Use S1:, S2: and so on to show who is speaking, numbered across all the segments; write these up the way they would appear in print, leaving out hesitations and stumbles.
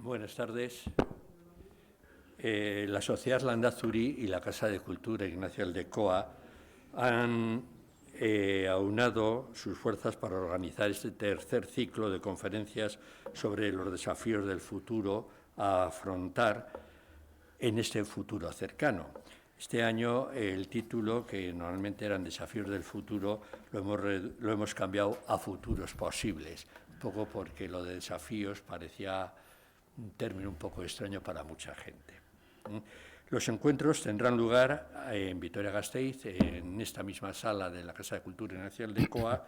S1: Buenas tardes. La Sociedad Landazuri y la Casa de Cultura Ignacio Aldecoa han aunado sus fuerzas para organizar este tercer ciclo de conferencias sobre los desafíos del futuro a afrontar en este futuro cercano. Este año el título, que normalmente eran Desafíos del futuro, lo hemos cambiado a Futuros posibles, un poco porque lo de desafíos parecía un término un poco extraño para mucha gente. Los encuentros tendrán lugar en Vitoria-Gasteiz, en esta misma sala de la Casa de Cultura Ignacio Aldecoa,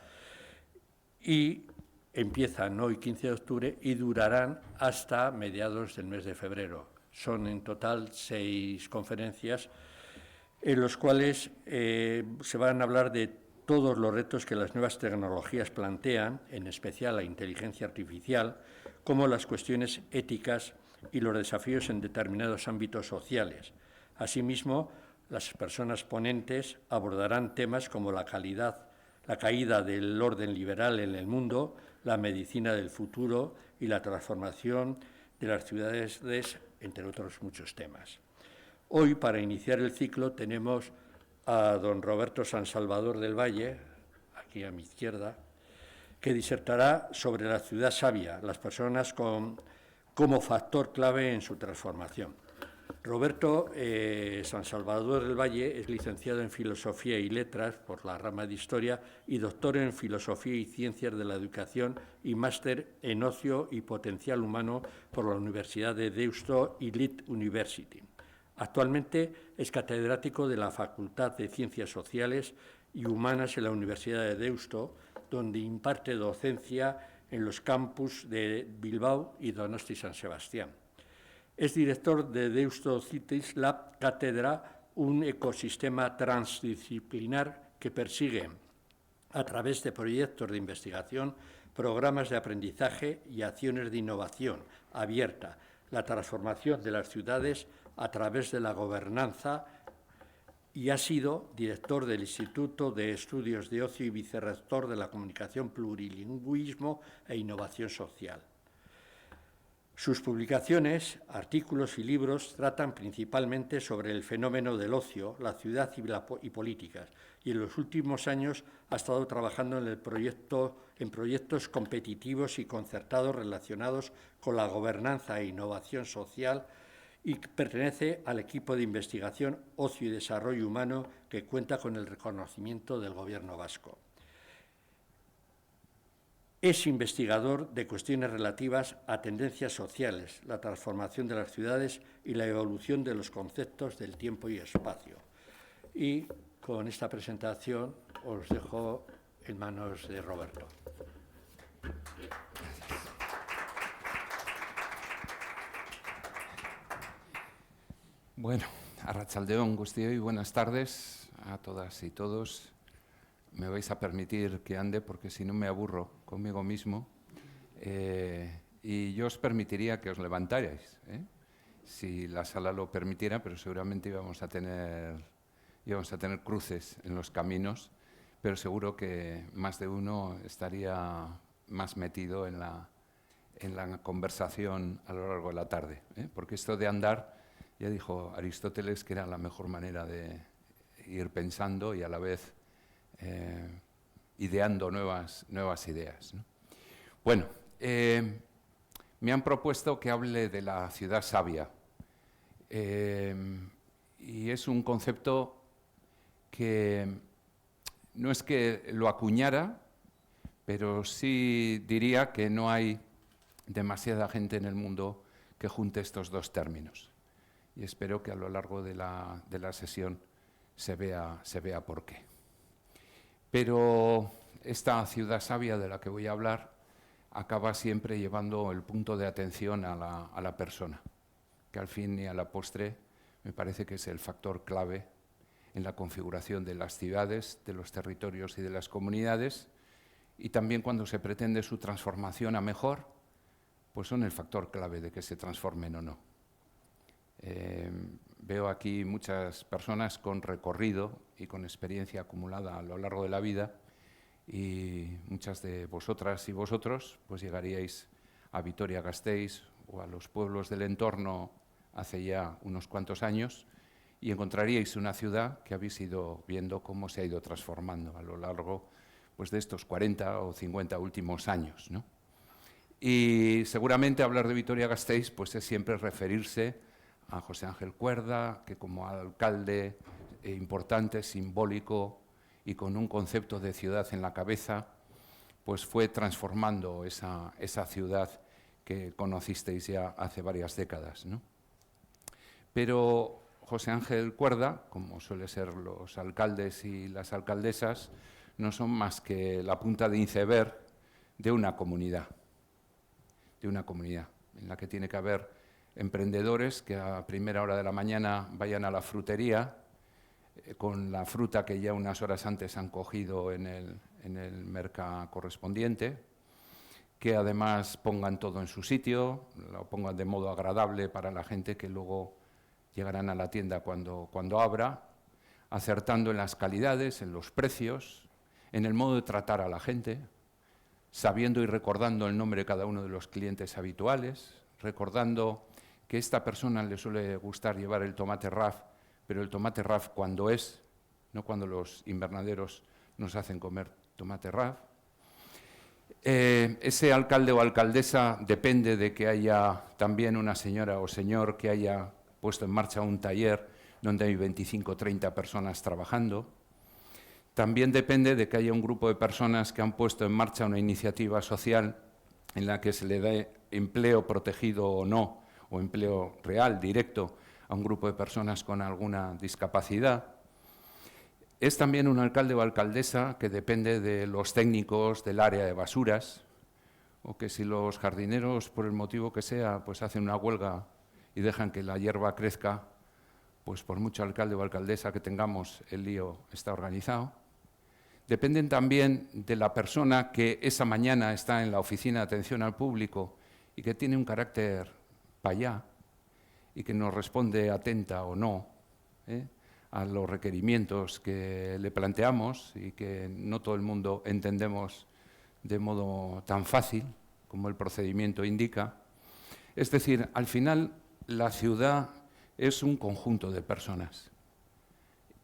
S1: y empiezan hoy 15 de octubre y durarán hasta mediados del mes de febrero. Son en total 6 conferencias en los cuales se van a hablar de todos los retos que las nuevas tecnologías plantean, en especial la inteligencia artificial, como las cuestiones éticas y los desafíos en determinados ámbitos sociales. Asimismo, las personas ponentes abordarán temas como la caída del orden liberal en el mundo, la medicina del futuro y la transformación de las ciudades, entre otros muchos temas. Hoy, para iniciar el ciclo, tenemos a don Roberto Sansalvador del Valle, aquí a mi izquierda, que disertará sobre la ciudad sabia, las personas como factor clave en su transformación. Roberto Sansalvador del Valle es licenciado en Filosofía y Letras por la rama de Historia y doctor en Filosofía y Ciencias de la Educación y máster en Ocio y Potencial Humano por la Universidad de Deusto y Leeds University. Actualmente es catedrático de la Facultad de Ciencias Sociales y Humanas en la Universidad de Deusto, donde imparte docencia en los campus de Bilbao y Donosti San Sebastián. Es director de Deusto Cities Lab Cátedra, un ecosistema transdisciplinar que persigue, a través de proyectos de investigación, programas de aprendizaje y acciones de innovación abierta, la transformación de las ciudades a través de la gobernanza, y ha sido director del Instituto de Estudios de Ocio y vicerrector de la Comunicación, Plurilingüismo e Innovación Social. Sus publicaciones, artículos y libros tratan principalmente sobre el fenómeno del ocio, la ciudad y políticas, y en los últimos años ha estado trabajando en proyectos competitivos y concertados relacionados con la gobernanza e innovación social, y pertenece al equipo de investigación Ocio y Desarrollo Humano, que cuenta con el reconocimiento del Gobierno vasco. Es investigador de cuestiones relativas a tendencias sociales, la transformación de las ciudades y la evolución de los conceptos del tiempo y espacio. Y con esta presentación os dejo en manos de Roberto.
S2: Bueno, arratsaldeon guztioi, buenas tardes a todas y todos. Me vais a permitir que ande porque si no me aburro conmigo mismo. Y yo os permitiría que os levantarais, si la sala lo permitiera, pero seguramente íbamos a tener cruces en los caminos, pero seguro que más de uno estaría más metido en la conversación a lo largo de la tarde, porque esto de andar, ya dijo Aristóteles que era la mejor manera de ir pensando y a la vez ideando nuevas ideas, ¿no? Bueno, me han propuesto que hable de la ciudad sabia, y es un concepto que no es que lo acuñara, pero sí diría que no hay demasiada gente en el mundo que junte estos dos términos. Y espero que a lo largo de la sesión se vea por qué. Pero esta ciudad sabia de la que voy a hablar acaba siempre llevando el punto de atención a la persona, que al fin y a la postre me parece que es el factor clave en la configuración de las ciudades, de los territorios y de las comunidades, y también cuando se pretende su transformación a mejor, pues son el factor clave de que se transformen o no. Veo aquí muchas personas con recorrido y con experiencia acumulada a lo largo de la vida, y muchas de vosotras y vosotros pues llegaríais a Vitoria-Gasteiz o a los pueblos del entorno hace ya unos cuantos años y encontraríais una ciudad que habéis ido viendo cómo se ha ido transformando a lo largo pues, de estos 40 o 50 últimos años, ¿no? Y seguramente hablar de Vitoria-Gasteiz pues, es siempre referirse a José Ángel Cuerda, que como alcalde importante, simbólico y con un concepto de ciudad en la cabeza, pues fue transformando esa ciudad que conocisteis ya hace varias décadas, ¿no? Pero José Ángel Cuerda, como suele ser los alcaldes y las alcaldesas, no son más que la punta de iceberg de una comunidad en la que tiene que haber emprendedores que a primera hora de la mañana vayan a la frutería con la fruta que ya unas horas antes han cogido en el mercado correspondiente, que además pongan todo en su sitio, lo pongan de modo agradable para la gente que luego llegarán a la tienda cuando abra, acertando en las calidades, en los precios, en el modo de tratar a la gente, sabiendo y recordando el nombre de cada uno de los clientes habituales, recordando que a esta persona le suele gustar llevar el tomate RAF, pero el tomate RAF cuando es, no cuando los invernaderos nos hacen comer tomate RAF. Ese alcalde o alcaldesa depende de que haya también una señora o señor que haya puesto en marcha un taller donde hay 25 o 30 personas trabajando. También depende de que haya un grupo de personas que han puesto en marcha una iniciativa social en la que se le dé empleo protegido o no, o empleo real, directo, a un grupo de personas con alguna discapacidad. Es también un alcalde o alcaldesa que depende de los técnicos del área de basuras, o que si los jardineros, por el motivo que sea, pues hacen una huelga y dejan que la hierba crezca, pues por mucho alcalde o alcaldesa que tengamos, el lío está organizado. Dependen también de la persona que esa mañana está en la oficina de atención al público y que tiene un carácter payá y que nos responde atenta o no a los requerimientos que le planteamos y que no todo el mundo entendemos de modo tan fácil como el procedimiento indica. Es decir, al final la ciudad es un conjunto de personas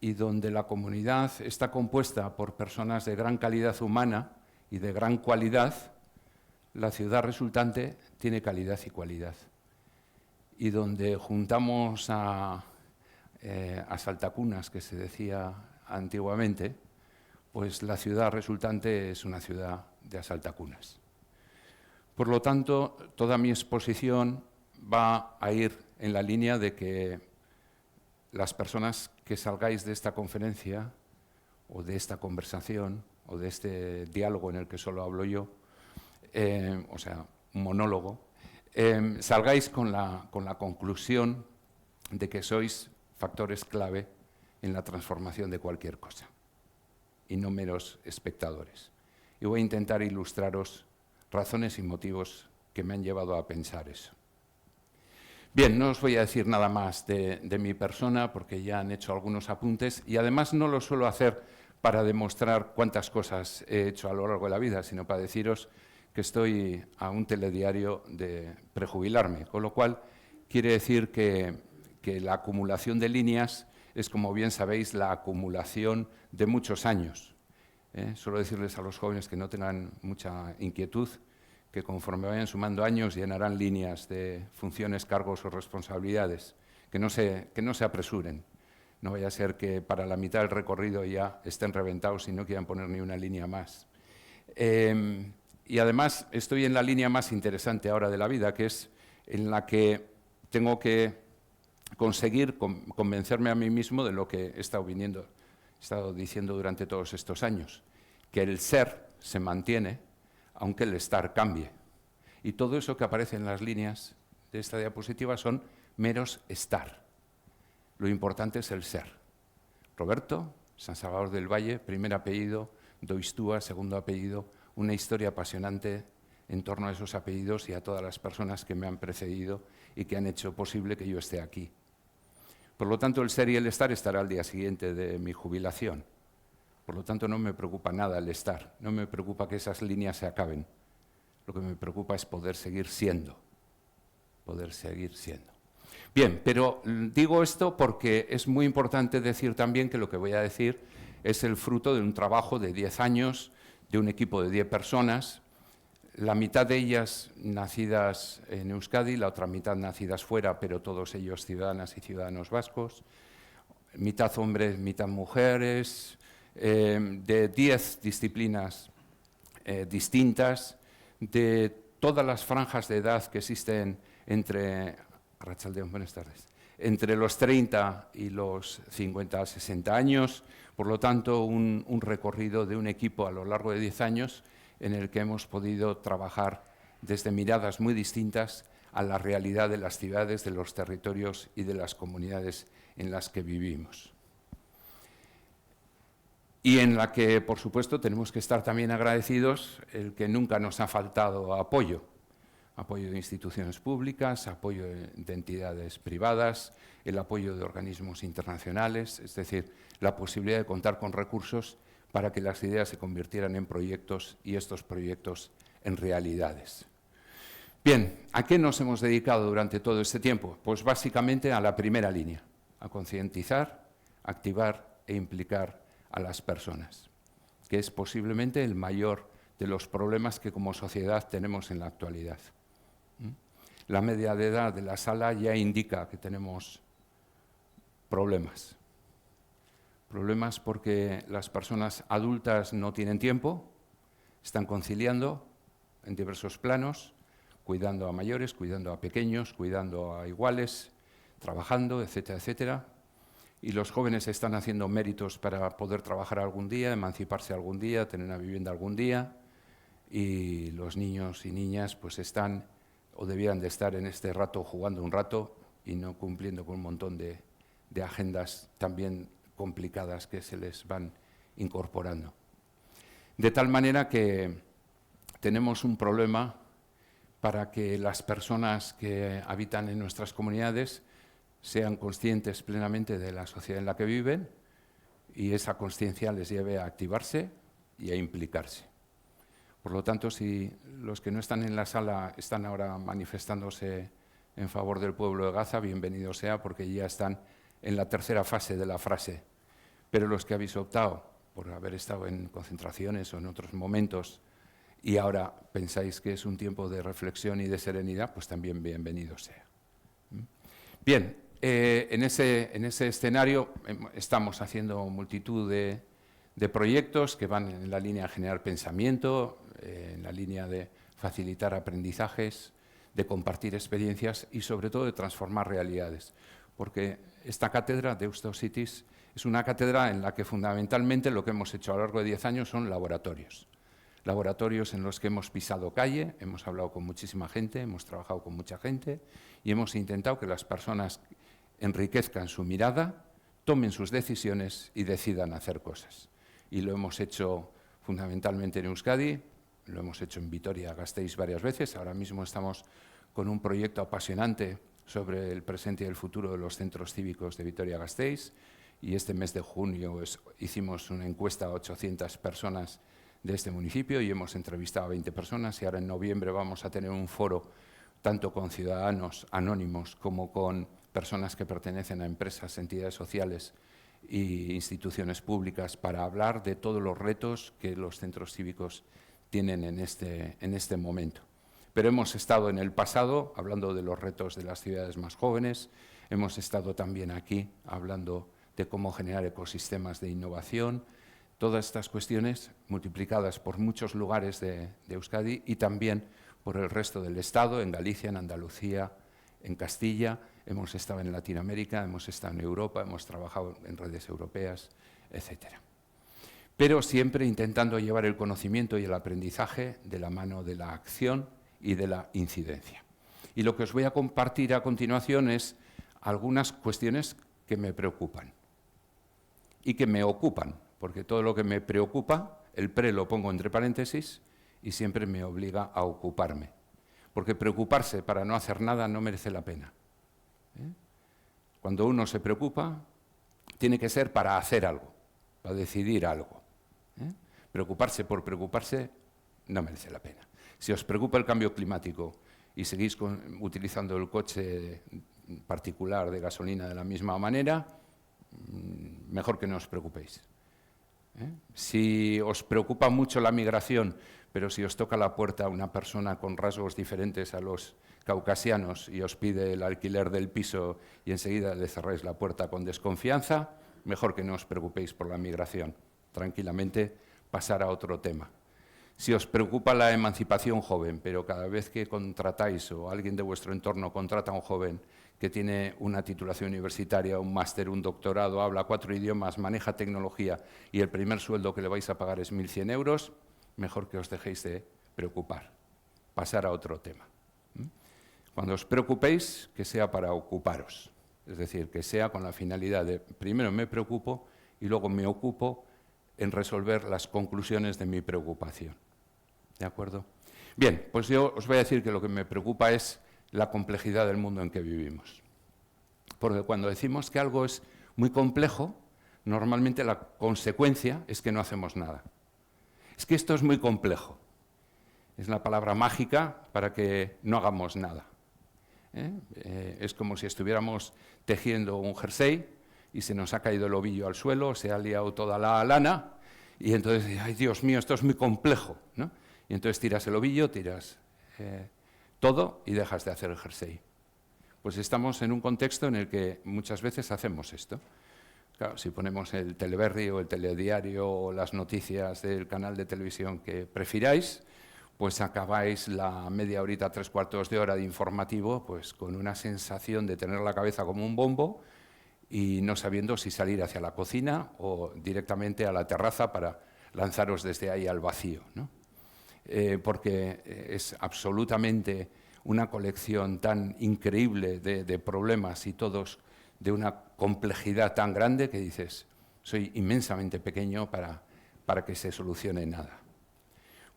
S2: y donde la comunidad está compuesta por personas de gran calidad humana y de gran cualidad, la ciudad resultante tiene calidad y cualidad. Y donde juntamos a saltacunas, que se decía antiguamente, pues la ciudad resultante es una ciudad de asaltacunas. Por lo tanto, toda mi exposición va a ir en la línea de que las personas que salgáis de esta conferencia o de esta conversación o de este diálogo en el que solo hablo yo, o sea, un monólogo, salgáis con la conclusión de que sois factores clave en la transformación de cualquier cosa y no meros espectadores. Y voy a intentar ilustraros razones y motivos que me han llevado a pensar eso. Bien, no os voy a decir nada más de mi persona porque ya han hecho algunos apuntes y además no lo suelo hacer para demostrar cuántas cosas he hecho a lo largo de la vida, sino para deciros que estoy a un telediario de prejubilarme, con lo cual quiere decir que la acumulación de líneas es, como bien sabéis, la acumulación de muchos años. Suelo decirles a los jóvenes que no tengan mucha inquietud, que conforme vayan sumando años llenarán líneas de funciones, cargos o responsabilidades, que no se apresuren. No vaya a ser que para la mitad del recorrido ya estén reventados y no quieran poner ni una línea más. Y además estoy en la línea más interesante ahora de la vida, que es en la que tengo que conseguir convencerme a mí mismo de lo que he estado diciendo durante todos estos años, que el ser se mantiene aunque el estar cambie. Y todo eso que aparece en las líneas de esta diapositiva son meros estar. Lo importante es el ser. Roberto, San Salvador del Valle, primer apellido, Doistúa, segundo apellido, una historia apasionante en torno a esos apellidos y a todas las personas que me han precedido y que han hecho posible que yo esté aquí. Por lo tanto, el ser y el estar estará al día siguiente de mi jubilación. Por lo tanto, no me preocupa nada el estar, no me preocupa que esas líneas se acaben. Lo que me preocupa es poder seguir siendo. poder seguir siendo. Bien, pero digo esto porque es muy importante decir también que lo que voy a decir es el fruto de un trabajo de 10 años, de un equipo de 10 personas, la mitad de ellas nacidas en Euskadi, la otra mitad nacidas fuera, pero todos ellos ciudadanas y ciudadanos vascos, mitad hombres, mitad mujeres, de 10 disciplinas distintas, de todas las franjas de edad que existen entre, Arratsaldeon, buenas tardes, entre los 30 y los 50, 60 años, por lo tanto un recorrido de un equipo a lo largo de 10 años en el que hemos podido trabajar desde miradas muy distintas a la realidad de las ciudades, de los territorios y de las comunidades en las que vivimos. Y en la que, por supuesto, tenemos que estar también agradecidos el que nunca nos ha faltado apoyo de instituciones públicas, apoyo de entidades privadas, el apoyo de organismos internacionales, es decir, la posibilidad de contar con recursos para que las ideas se convirtieran en proyectos y estos proyectos en realidades. Bien, ¿a qué nos hemos dedicado durante todo este tiempo? Pues básicamente a la primera línea, a concientizar, activar e implicar a las personas, que es posiblemente el mayor de los problemas que como sociedad tenemos en la actualidad. La media de edad de la sala ya indica que tenemos problemas. Problemas porque las personas adultas no tienen tiempo, están conciliando en diversos planos, cuidando a mayores, cuidando a pequeños, cuidando a iguales, trabajando, etcétera, etcétera. Y los jóvenes están haciendo méritos para poder trabajar algún día, emanciparse algún día, tener una vivienda algún día. Y los niños y niñas pues están o debían de estar en este rato jugando un rato y no cumpliendo con un montón de agendas también complicadas que se les van incorporando. De tal manera que tenemos un problema para que las personas que habitan en nuestras comunidades sean conscientes plenamente de la sociedad en la que viven y esa consciencia les lleve a activarse y a implicarse. Por lo tanto, si los que no están en la sala están ahora manifestándose en favor del pueblo de Gaza, bienvenido sea, porque ya están en la tercera fase de la frase. Pero los que habéis optado por haber estado en concentraciones o en otros momentos y ahora pensáis que es un tiempo de reflexión y de serenidad, pues también bienvenido sea. Bien, en ese escenario estamos haciendo multitud de proyectos que van en la línea de generar pensamiento, en la línea de facilitar aprendizajes, de compartir experiencias y sobre todo de transformar realidades. Porque esta cátedra de Deusto Cities es una cátedra en la que fundamentalmente lo que hemos hecho a lo largo de 10 años son laboratorios. Laboratorios en los que hemos pisado calle, hemos hablado con muchísima gente, hemos trabajado con mucha gente y hemos intentado que las personas enriquezcan su mirada, tomen sus decisiones y decidan hacer cosas. Y lo hemos hecho fundamentalmente en Euskadi, lo hemos hecho en Vitoria-Gasteiz varias veces. Ahora mismo estamos con un proyecto apasionante sobre el presente y el futuro de los centros cívicos de Vitoria-Gasteiz y este mes de junio hicimos una encuesta a 800 personas de este municipio y hemos entrevistado a 20 personas y ahora en noviembre vamos a tener un foro tanto con ciudadanos anónimos como con personas que pertenecen a empresas, entidades sociales e instituciones públicas para hablar de todos los retos que los centros cívicos tienen en este momento. Pero hemos estado en el pasado hablando de los retos de las ciudades más jóvenes, hemos estado también aquí hablando de cómo generar ecosistemas de innovación, todas estas cuestiones multiplicadas por muchos lugares de Euskadi y también por el resto del Estado, en Galicia, en Andalucía, en Castilla, hemos estado en Latinoamérica, hemos estado en Europa, hemos trabajado en redes europeas, etcétera. Pero siempre intentando llevar el conocimiento y el aprendizaje de la mano de la acción y de la incidencia. Y lo que os voy a compartir a continuación es algunas cuestiones que me preocupan y que me ocupan, porque todo lo que me preocupa, el pre lo pongo entre paréntesis y siempre me obliga a ocuparme. Porque preocuparse para no hacer nada no merece la pena. Cuando uno se preocupa, tiene que ser para hacer algo, para decidir algo. Preocuparse por preocuparse no merece la pena. Si os preocupa el cambio climático y seguís utilizando el coche particular de gasolina de la misma manera, mejor que no os preocupéis. Si os preocupa mucho la migración, pero si os toca la puerta una persona con rasgos diferentes a los caucasianos y os pide el alquiler del piso y enseguida le cerráis la puerta con desconfianza, mejor que no os preocupéis por la migración. Tranquilamente pasar a otro tema. Si os preocupa la emancipación joven, pero cada vez que contratáis o alguien de vuestro entorno contrata a un joven que tiene una titulación universitaria, un máster, un doctorado, habla 4 idiomas, maneja tecnología y el primer sueldo que le vais a pagar es 1.100 euros, mejor que os dejéis de preocupar, pasar a otro tema. Cuando os preocupéis, que sea para ocuparos, es decir, que sea con la finalidad de primero me preocupo y luego me ocupo en resolver las conclusiones de mi preocupación. ¿De acuerdo? Bien, pues yo os voy a decir que lo que me preocupa es la complejidad del mundo en que vivimos. Porque cuando decimos que algo es muy complejo, normalmente la consecuencia es que no hacemos nada. Es que esto es muy complejo. Es la palabra mágica para que no hagamos nada. Es como si estuviéramos tejiendo un jersey y se nos ha caído el ovillo al suelo, se ha liado toda la lana y entonces, ay Dios mío, esto es muy complejo, ¿no? Y entonces tiras el ovillo, tiras todo y dejas de hacer el jersey. Pues estamos en un contexto en el que muchas veces hacemos esto. Claro, si ponemos el teleberri o el telediario o las noticias del canal de televisión que prefiráis, pues acabáis la media horita, 3/4 de hora de informativo, pues con una sensación de tener la cabeza como un bombo y no sabiendo si salir hacia la cocina o directamente a la terraza para lanzaros desde ahí al vacío, ¿no? Porque es absolutamente una colección tan increíble de problemas y todos de una complejidad tan grande que dices, soy inmensamente pequeño para que se solucione nada.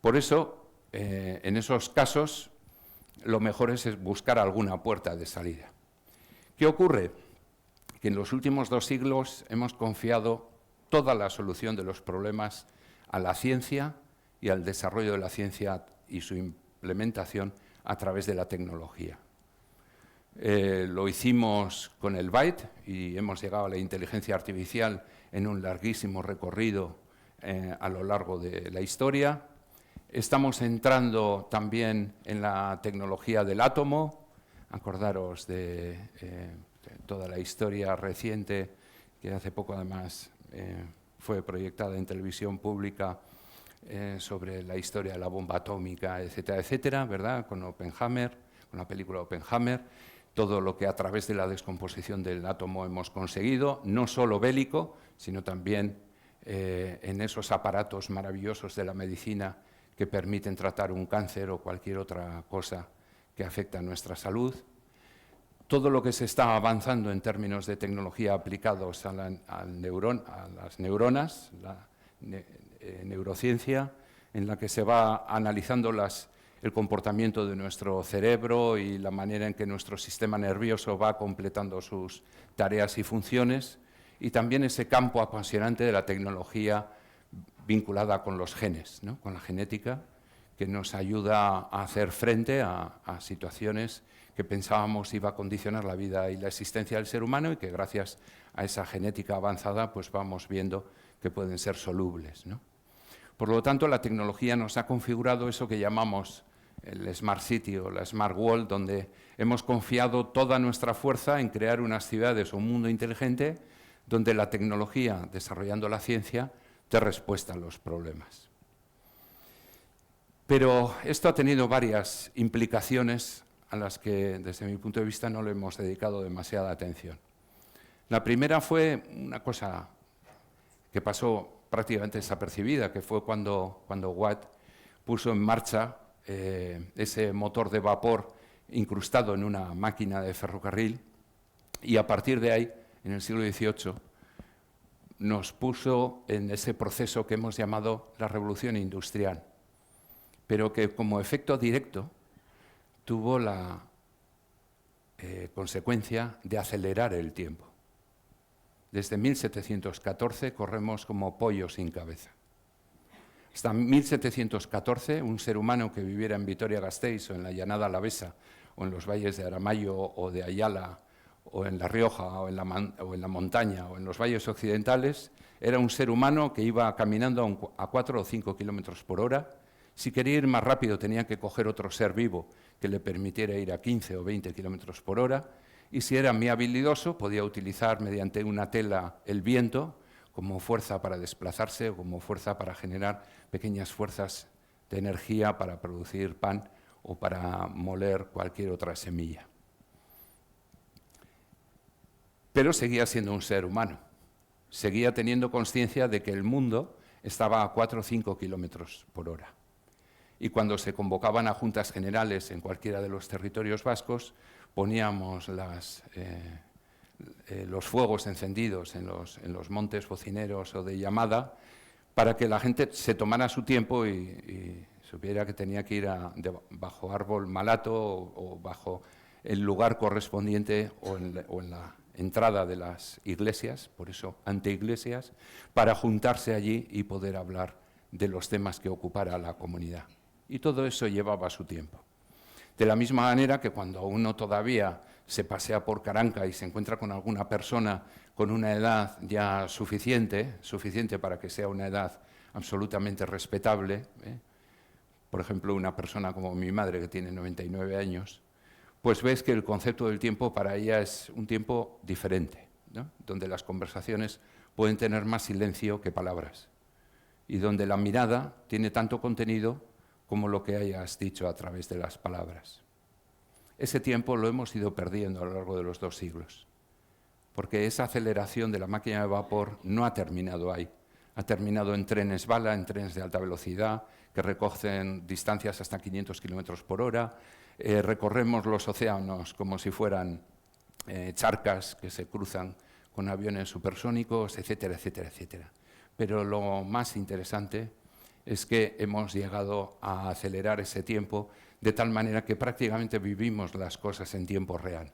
S2: Por eso, en esos casos, lo mejor es buscar alguna puerta de salida. ¿Qué ocurre? Que en los últimos 2 siglos hemos confiado toda la solución de los problemas a la ciencia y al desarrollo de la ciencia y su implementación a través de la tecnología. Lo hicimos con el byte y hemos llegado a la inteligencia artificial en un larguísimo recorrido a lo largo de la historia. Estamos entrando también en la tecnología del átomo. Acordaros de toda la historia reciente, que hace poco además fue proyectada en televisión pública, sobre la historia de la bomba atómica, etcétera, etcétera, ¿verdad? Con Oppenheimer, con la película Oppenheimer, todo lo que a través de la descomposición del átomo hemos conseguido, no solo bélico, sino también en esos aparatos maravillosos de la medicina que permiten tratar un cáncer o cualquier otra cosa que afecta a nuestra salud. Todo lo que se está avanzando en términos de tecnología aplicados a las neuronas, la neurociencia, en la que se va analizando el comportamiento de nuestro cerebro y la manera en que nuestro sistema nervioso va completando sus tareas y funciones, y también ese campo apasionante de la tecnología vinculada con los genes, ¿no? Con la genética, que nos ayuda a hacer frente a situaciones que pensábamos iba a condicionar la vida y la existencia del ser humano y que gracias a esa genética avanzada pues vamos viendo que pueden ser solubles, ¿no? Por lo tanto, la tecnología nos ha configurado eso que llamamos el Smart City o la Smart World, donde hemos confiado toda nuestra fuerza en crear unas ciudades o un mundo inteligente donde la tecnología, desarrollando la ciencia, dé respuesta a los problemas. Pero esto ha tenido varias implicaciones a las que, desde mi punto de vista, no le hemos dedicado demasiada atención. La primera fue una cosa que pasó prácticamente desapercibida, que fue cuando Watt puso en marcha ese motor de vapor incrustado en una máquina de ferrocarril, y a partir de ahí, en el siglo XVIII, nos puso en ese proceso que hemos llamado la revolución industrial, pero que como efecto directo tuvo la consecuencia de acelerar el tiempo. Desde 1714 corremos como pollo sin cabeza. Hasta 1714, un ser humano que viviera en Vitoria-Gasteiz o en la Llanada Alavesa, o en los valles de Aramayo o de Ayala, o en La Rioja, o en la montaña, o en los valles occidentales, era un ser humano que iba caminando a 4 o 5 kilómetros por hora. Si quería ir más rápido tenía que coger otro ser vivo que le permitiera ir a 15 o 20 kilómetros por hora. Y si era muy habilidoso, podía utilizar mediante una tela el viento como fuerza para desplazarse o como fuerza para generar pequeñas fuerzas de energía para producir pan o para moler cualquier otra semilla. Pero seguía siendo un ser humano, seguía teniendo conciencia de que el mundo estaba a 4 o 5 kilómetros por hora. Y cuando se convocaban a juntas generales en cualquiera de los territorios vascos, poníamos los fuegos encendidos en los montes bocineros o de llamada para que la gente se tomara su tiempo y supiera que tenía que ir bajo árbol malato o bajo el lugar correspondiente o en la entrada de las iglesias, por eso anteiglesias, para juntarse allí y poder hablar de los temas que ocupara a la comunidad. Y todo eso llevaba su tiempo. De la misma manera que cuando uno todavía se pasea por Caranca y se encuentra con alguna persona con una edad ya suficiente para que sea una edad absolutamente respetable, por ejemplo, una persona como mi madre que tiene 99 años, pues ves que el concepto del tiempo para ella es un tiempo diferente, ¿no? Donde las conversaciones pueden tener más silencio que palabras y donde la mirada tiene tanto contenido como lo que hayas dicho a través de las palabras. Ese tiempo lo hemos ido perdiendo a lo largo de los 2 siglos, porque esa aceleración de la máquina de vapor no ha terminado ahí. Ha terminado en trenes bala, en trenes de alta velocidad, que recogen distancias hasta 500 kilómetros por hora. Recorremos los océanos como si fueran charcas que se cruzan con aviones supersónicos, etcétera, etcétera, etcétera. Pero lo más interesante es que hemos llegado a acelerar ese tiempo de tal manera que prácticamente vivimos las cosas en tiempo real.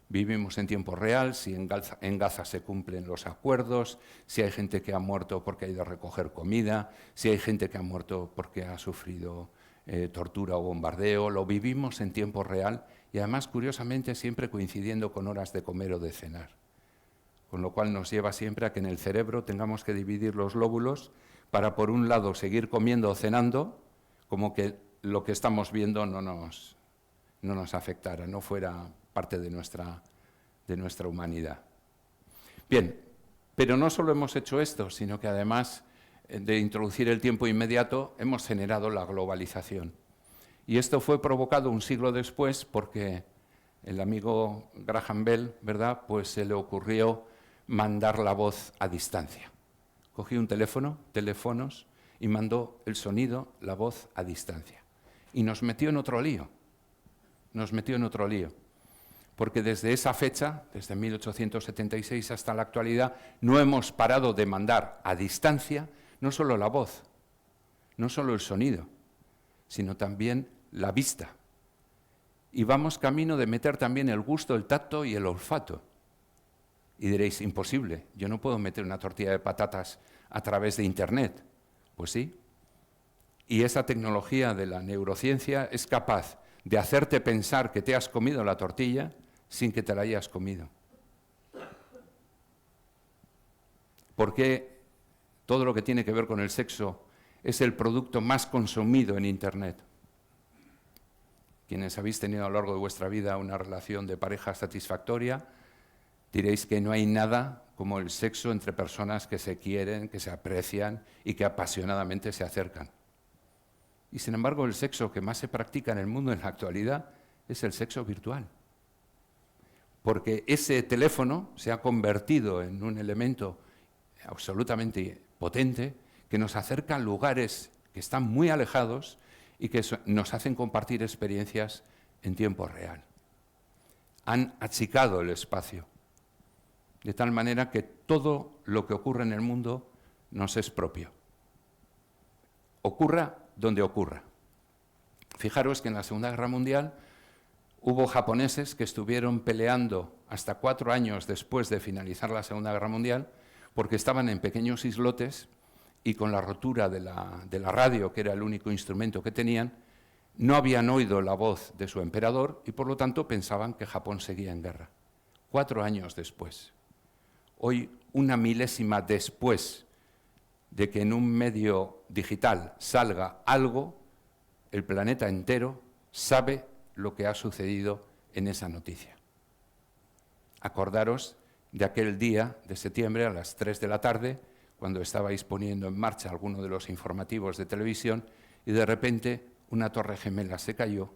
S2: Vivimos en tiempo real, si en Gaza se cumplen los acuerdos, si hay gente que ha muerto porque ha ido a recoger comida, si hay gente que ha muerto porque ha sufrido tortura o bombardeo, lo vivimos en tiempo real y además, curiosamente, siempre coincidiendo con horas de comer o de cenar. Con lo cual nos lleva siempre a que en el cerebro tengamos que dividir los lóbulos para, por un lado, seguir comiendo o cenando, como que lo que estamos viendo no nos afectara, no fuera parte de nuestra humanidad. Bien, pero no solo hemos hecho esto, sino que además de introducir el tiempo inmediato, hemos generado la globalización. Y esto fue provocado un siglo después porque el amigo Graham Bell, ¿verdad?, pues se le ocurrió mandar la voz a distancia. Cogió un teléfonos, y mandó el sonido, la voz a distancia. Y nos metió en otro lío. Porque desde esa fecha, desde 1876 hasta la actualidad, no hemos parado de mandar a distancia no solo la voz, no solo el sonido, sino también la vista. Y vamos camino de meter también el gusto, el tacto y el olfato. Y diréis, imposible, yo no puedo meter una tortilla de patatas a través de Internet. Pues sí. Y esa tecnología de la neurociencia es capaz de hacerte pensar que te has comido la tortilla sin que te la hayas comido. Porque todo lo que tiene que ver con el sexo es el producto más consumido en Internet. Quienes habéis tenido a lo largo de vuestra vida una relación de pareja satisfactoria, diréis que no hay nada como el sexo entre personas que se quieren, que se aprecian y que apasionadamente se acercan. Y sin embargo, el sexo que más se practica en el mundo en la actualidad es el sexo virtual. Porque ese teléfono se ha convertido en un elemento absolutamente potente que nos acerca a lugares que están muy alejados y que nos hacen compartir experiencias en tiempo real. Han achicado el espacio, de tal manera que todo lo que ocurre en el mundo nos es propio. Ocurra donde ocurra. Fijaros que en la Segunda Guerra Mundial hubo japoneses que estuvieron peleando hasta 4 años después de finalizar la Segunda Guerra Mundial porque estaban en pequeños islotes y con la rotura de la radio, que era el único instrumento que tenían, no habían oído la voz de su emperador y por lo tanto pensaban que Japón seguía en guerra. 4 años después, hoy una milésima después de que en un medio digital salga algo, el planeta entero sabe lo que ha sucedido en esa noticia. Acordaros de aquel día de septiembre a las 3 de la tarde, cuando estabais poniendo en marcha alguno de los informativos de televisión y de repente una torre gemela se cayó,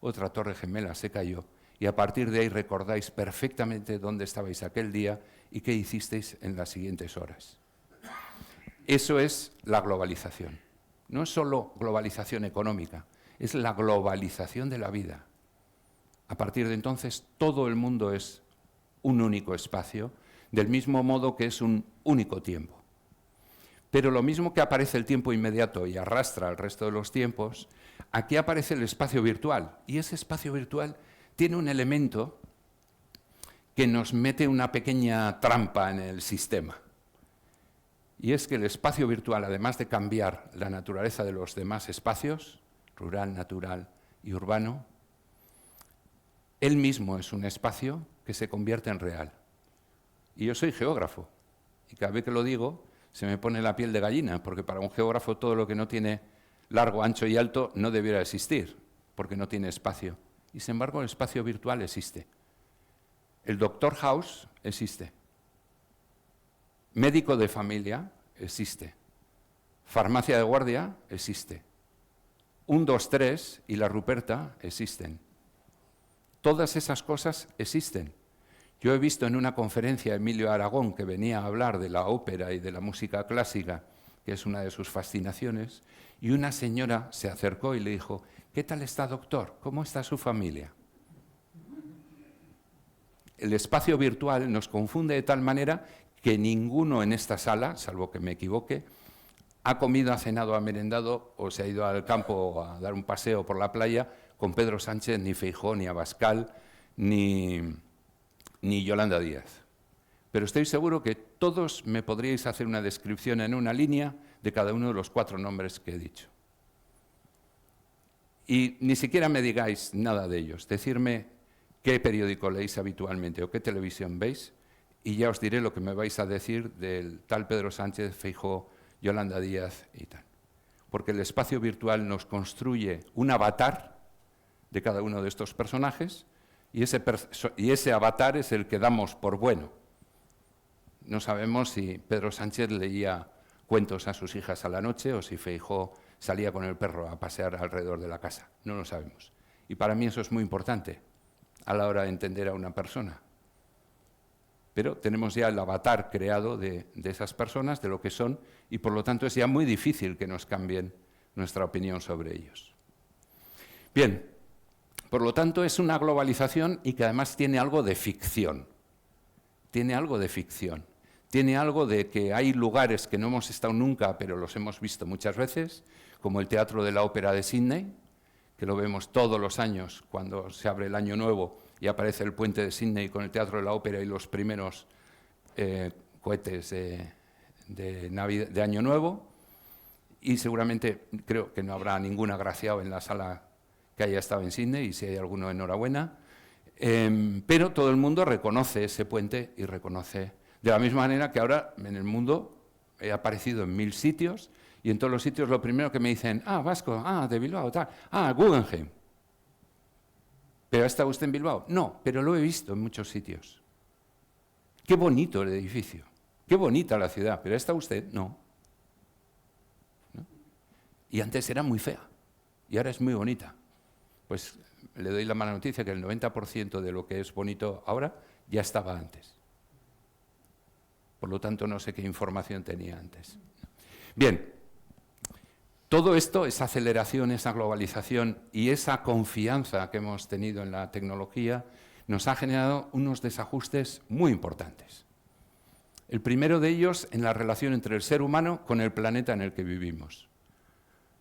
S2: otra torre gemela se cayó y a partir de ahí recordáis perfectamente dónde estabais aquel día y qué hicisteis en las siguientes horas. Eso es la globalización. No es solo globalización económica, es la globalización de la vida. A partir de entonces todo el mundo es un único espacio, del mismo modo que es un único tiempo. Pero lo mismo que aparece el tiempo inmediato y arrastra al resto de los tiempos, aquí aparece el espacio virtual. Y ese espacio virtual tiene un elemento que nos mete una pequeña trampa en el sistema. Y es que el espacio virtual, además de cambiar la naturaleza de los demás espacios, rural, natural y urbano, él mismo es un espacio que se convierte en real. Y yo soy geógrafo, y cada vez que lo digo se me pone la piel de gallina, porque para un geógrafo todo lo que no tiene largo, ancho y alto no debiera existir, porque no tiene espacio. Y sin embargo el espacio virtual existe. El Doctor House existe. Médico de familia existe. Farmacia de guardia existe. 1, 2, 3 y la Ruperta existen. Todas esas cosas existen. Yo he visto en una conferencia a Emilio Aragón, que venía a hablar de la ópera y de la música clásica, que es una de sus fascinaciones, y una señora se acercó y le dijo: ¿qué tal está, doctor? ¿Cómo está su familia? El espacio virtual nos confunde de tal manera que ninguno en esta sala, salvo que me equivoque, ha comido, ha cenado, ha merendado o se ha ido al campo a dar un paseo por la playa con Pedro Sánchez, ni Feijóo, ni Abascal, ni Yolanda Díaz. Pero estoy seguro que todos me podríais hacer una descripción en una línea de cada uno de los 4 nombres que he dicho. Y ni siquiera me digáis nada de ellos. Decirme qué periódico leéis habitualmente o qué televisión veis y ya os diré lo que me vais a decir del tal Pedro Sánchez, Feijóo, Yolanda Díaz y tal. Porque el espacio virtual nos construye un avatar de cada uno de estos personajes y ese avatar es el que damos por bueno. No sabemos si Pedro Sánchez leía cuentos a sus hijas a la noche o si Feijóo salía con el perro a pasear alrededor de la casa. No lo sabemos. Y para mí eso es muy importante a la hora de entender a una persona. Pero tenemos ya el avatar creado de esas personas, de lo que son, y por lo tanto es ya muy difícil que nos cambien nuestra opinión sobre ellos. Bien, por lo tanto es una globalización y que además tiene algo de ficción. Tiene algo de ficción. Tiene algo de que hay lugares que no hemos estado nunca, pero los hemos visto muchas veces, como el Teatro de la Ópera de Sídney, que lo vemos todos los años cuando se abre el Año Nuevo y aparece el puente de Sídney con el Teatro de la Ópera y los primeros cohetes de Año Nuevo. Y seguramente creo que no habrá ningún agraciado en la sala que haya estado en Sídney, y si hay alguno, enhorabuena. Pero todo el mundo reconoce ese puente y reconoce, de la misma manera que ahora en el mundo he aparecido en 1000 sitios y en todos los sitios lo primero que me dicen: Vasco, de Bilbao, tal, Guggenheim. ¿Pero ha estado usted en Bilbao? No, pero lo he visto en muchos sitios. Qué bonito el edificio, qué bonita la ciudad, pero ¿ha estado usted? No. ¿No? Y antes era muy fea y ahora es muy bonita. Pues le doy la mala noticia que el 90% de lo que es bonito ahora ya estaba antes. Por lo tanto, no sé qué información tenía antes. Bien, todo esto, esa aceleración, esa globalización y esa confianza que hemos tenido en la tecnología nos ha generado unos desajustes muy importantes. El primero de ellos en la relación entre el ser humano con el planeta en el que vivimos.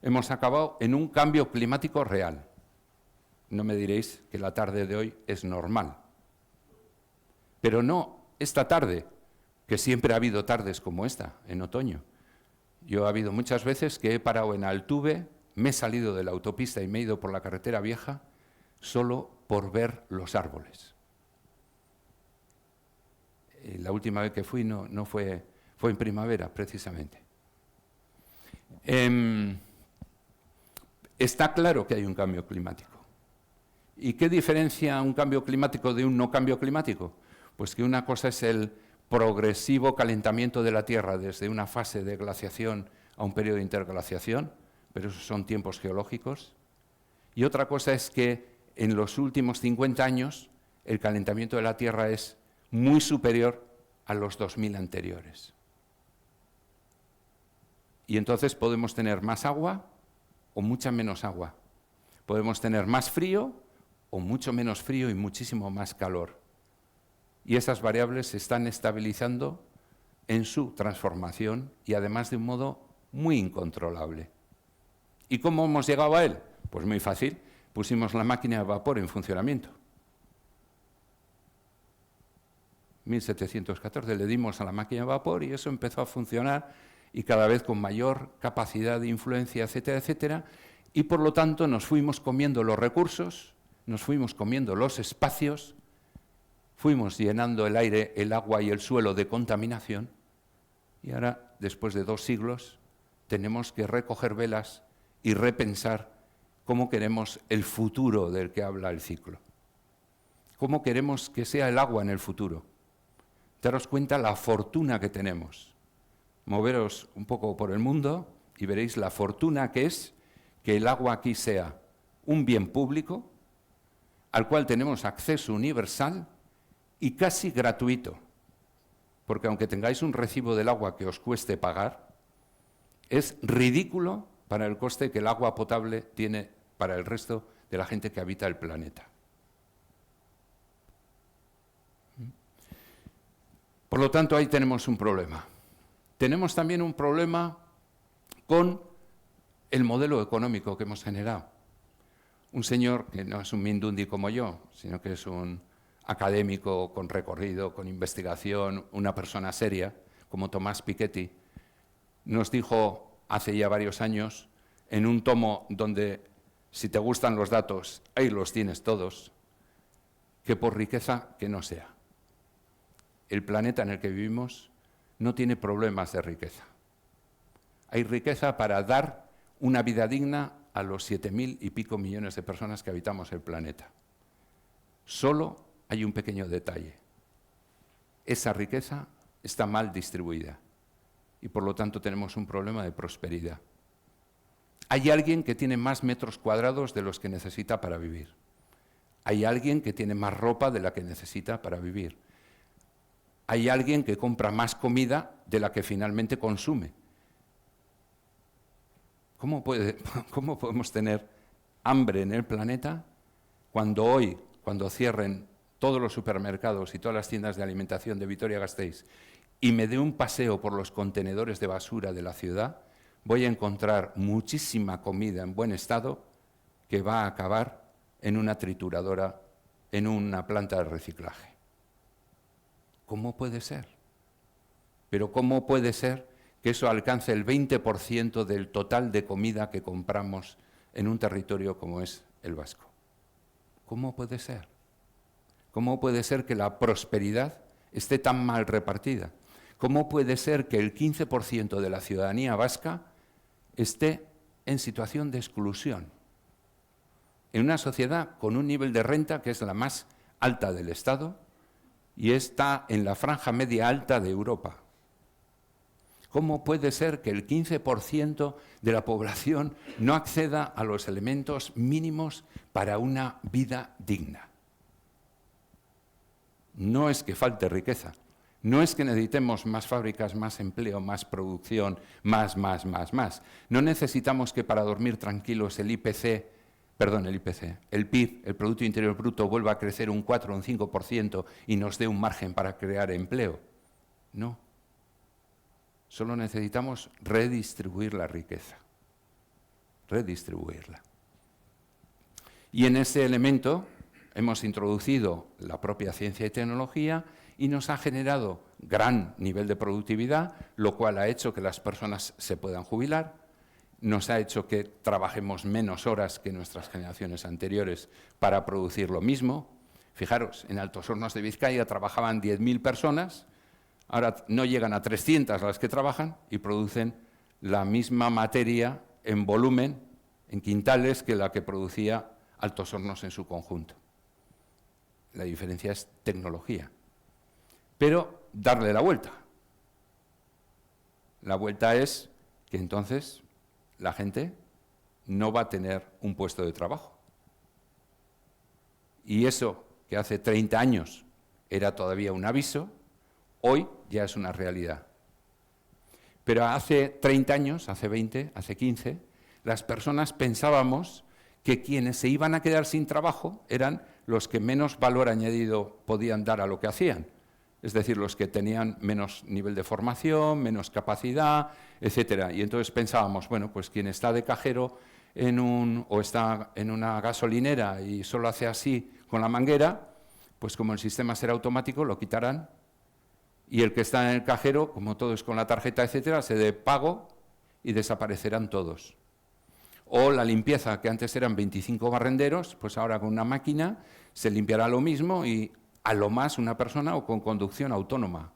S2: Hemos acabado en un cambio climático real. No me diréis que la tarde de hoy es normal. Pero no esta tarde, que siempre ha habido tardes como esta, en otoño. Yo ha habido muchas veces que he parado en Altuve, me he salido de la autopista y me he ido por la carretera vieja solo por ver los árboles. La última vez que fui no fue en primavera, precisamente. Está claro que hay un cambio climático. ¿Y qué diferencia un cambio climático de un no cambio climático? Pues que una cosa es el progresivo calentamiento de la Tierra desde una fase de glaciación a un periodo de interglaciación, pero esos son tiempos geológicos. Y otra cosa es que en los últimos 50 años el calentamiento de la Tierra es muy superior a los 2000 anteriores. Y entonces podemos tener más agua o mucha menos agua. Podemos tener más frío o mucho menos frío y muchísimo más calor. Y esas variables se están estabilizando en su transformación y además de un modo muy incontrolable. ¿Y cómo hemos llegado a él? Pues muy fácil, pusimos la máquina de vapor en funcionamiento. 1714 le dimos a la máquina de vapor y eso empezó a funcionar y cada vez con mayor capacidad de influencia, etcétera, etcétera, y por lo tanto nos fuimos comiendo los recursos, nos fuimos comiendo los espacios, fuimos llenando el aire, el agua y el suelo de contaminación y ahora, después de 2 siglos, tenemos que recoger velas y repensar cómo queremos el futuro del que habla el ciclo. ¿Cómo queremos que sea el agua en el futuro? Daros cuenta la fortuna que tenemos. Moveros un poco por el mundo y veréis la fortuna que es que el agua aquí sea un bien público al cual tenemos acceso universal y casi gratuito. Porque aunque tengáis un recibo del agua que os cueste pagar, es ridículo para el coste que el agua potable tiene para el resto de la gente que habita el planeta. Por lo tanto, ahí tenemos un problema. Tenemos también un problema con el modelo económico que hemos generado. Un señor que no es un mindundi como yo, sino que es un académico con recorrido, con investigación, una persona seria, como Tomás Piketty, nos dijo hace ya varios años, en un tomo donde, si te gustan los datos, ahí los tienes todos, que por riqueza que no sea. El planeta en el que vivimos no tiene problemas de riqueza. Hay riqueza para dar una vida digna a los 7.000 y pico millones de personas que habitamos el planeta. Solo hay un pequeño detalle. Esa riqueza está mal distribuida y por lo tanto tenemos un problema de prosperidad. Hay alguien que tiene más metros cuadrados de los que necesita para vivir. Hay alguien que tiene más ropa de la que necesita para vivir. Hay alguien que compra más comida de la que finalmente consume. ¿Cómo podemos tener hambre en el planeta cuando hoy, cuando cierren todos los supermercados y todas las tiendas de alimentación de Vitoria-Gasteiz y me dé un paseo por los contenedores de basura de la ciudad, voy a encontrar muchísima comida en buen estado que va a acabar en una trituradora, en una planta de reciclaje? ¿Cómo puede ser? Pero ¿cómo puede ser que eso alcance el 20% del total de comida que compramos en un territorio como es el vasco? ¿Cómo puede ser? ¿Cómo puede ser que la prosperidad esté tan mal repartida? ¿Cómo puede ser que el 15% de la ciudadanía vasca esté en situación de exclusión? En una sociedad con un nivel de renta que es la más alta del Estado y está en la franja media alta de Europa. ¿Cómo puede ser que el 15% de la población no acceda a los elementos mínimos para una vida digna? No es que falte riqueza, no es que necesitemos más fábricas, más empleo, más producción, más. No necesitamos que para dormir tranquilos el PIB, el Producto Interior Bruto, vuelva a crecer un 4 o un 5% y nos dé un margen para crear empleo. No. Solo necesitamos redistribuir la riqueza. Redistribuirla. Y en ese elemento hemos introducido la propia ciencia y tecnología y nos ha generado gran nivel de productividad, lo cual ha hecho que las personas se puedan jubilar, nos ha hecho que trabajemos menos horas que nuestras generaciones anteriores para producir lo mismo. Fijaros, en Altos Hornos de Vizcaya trabajaban 10.000 personas, ahora no llegan a 300 las que trabajan y producen la misma materia en volumen, en quintales, que la que producía Altos Hornos en su conjunto. La diferencia es tecnología. Pero darle la vuelta. La vuelta es que entonces la gente no va a tener un puesto de trabajo. Y eso que hace 30 años era todavía un aviso, hoy ya es una realidad. Pero hace 30 años, hace 20, hace 15, las personas pensábamos que quienes se iban a quedar sin trabajo eran los que menos valor añadido podían dar a lo que hacían. Es decir, los que tenían menos nivel de formación, menos capacidad, etcétera. Y entonces pensábamos, bueno, pues quien está de cajero o está en una gasolinera y solo hace así con la manguera, pues como el sistema será automático, lo quitarán. Y el que está en el cajero, como todo es con la tarjeta, etcétera, se dé pago y desaparecerán todos. O la limpieza, que antes eran 25 barrenderos, pues ahora con una máquina se limpiará lo mismo y a lo más una persona o con conducción autónoma.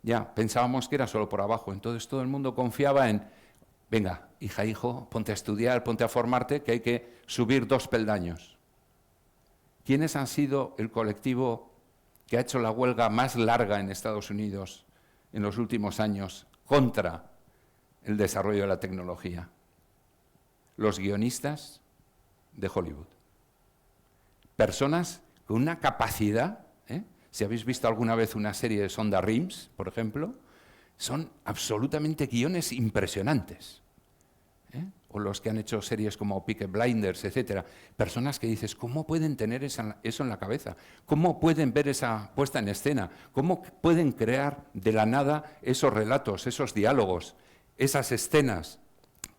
S2: Ya, pensábamos que era solo por abajo, entonces todo el mundo confiaba en, venga, hija, hijo, ponte a estudiar, ponte a formarte, que hay que subir 2 peldaños. ¿Quiénes han sido el colectivo que ha hecho la huelga más larga en Estados Unidos en los últimos años contra el desarrollo de la tecnología? Los guionistas de Hollywood. Personas con una capacidad, si habéis visto alguna vez una serie de Sonda Rhimes, por ejemplo, son absolutamente guiones impresionantes. O los que han hecho series como Peaky Blinders, etcétera. Personas que dices, ¿cómo pueden tener eso en la cabeza? ¿Cómo pueden ver esa puesta en escena? ¿Cómo pueden crear de la nada esos relatos, esos diálogos, esas escenas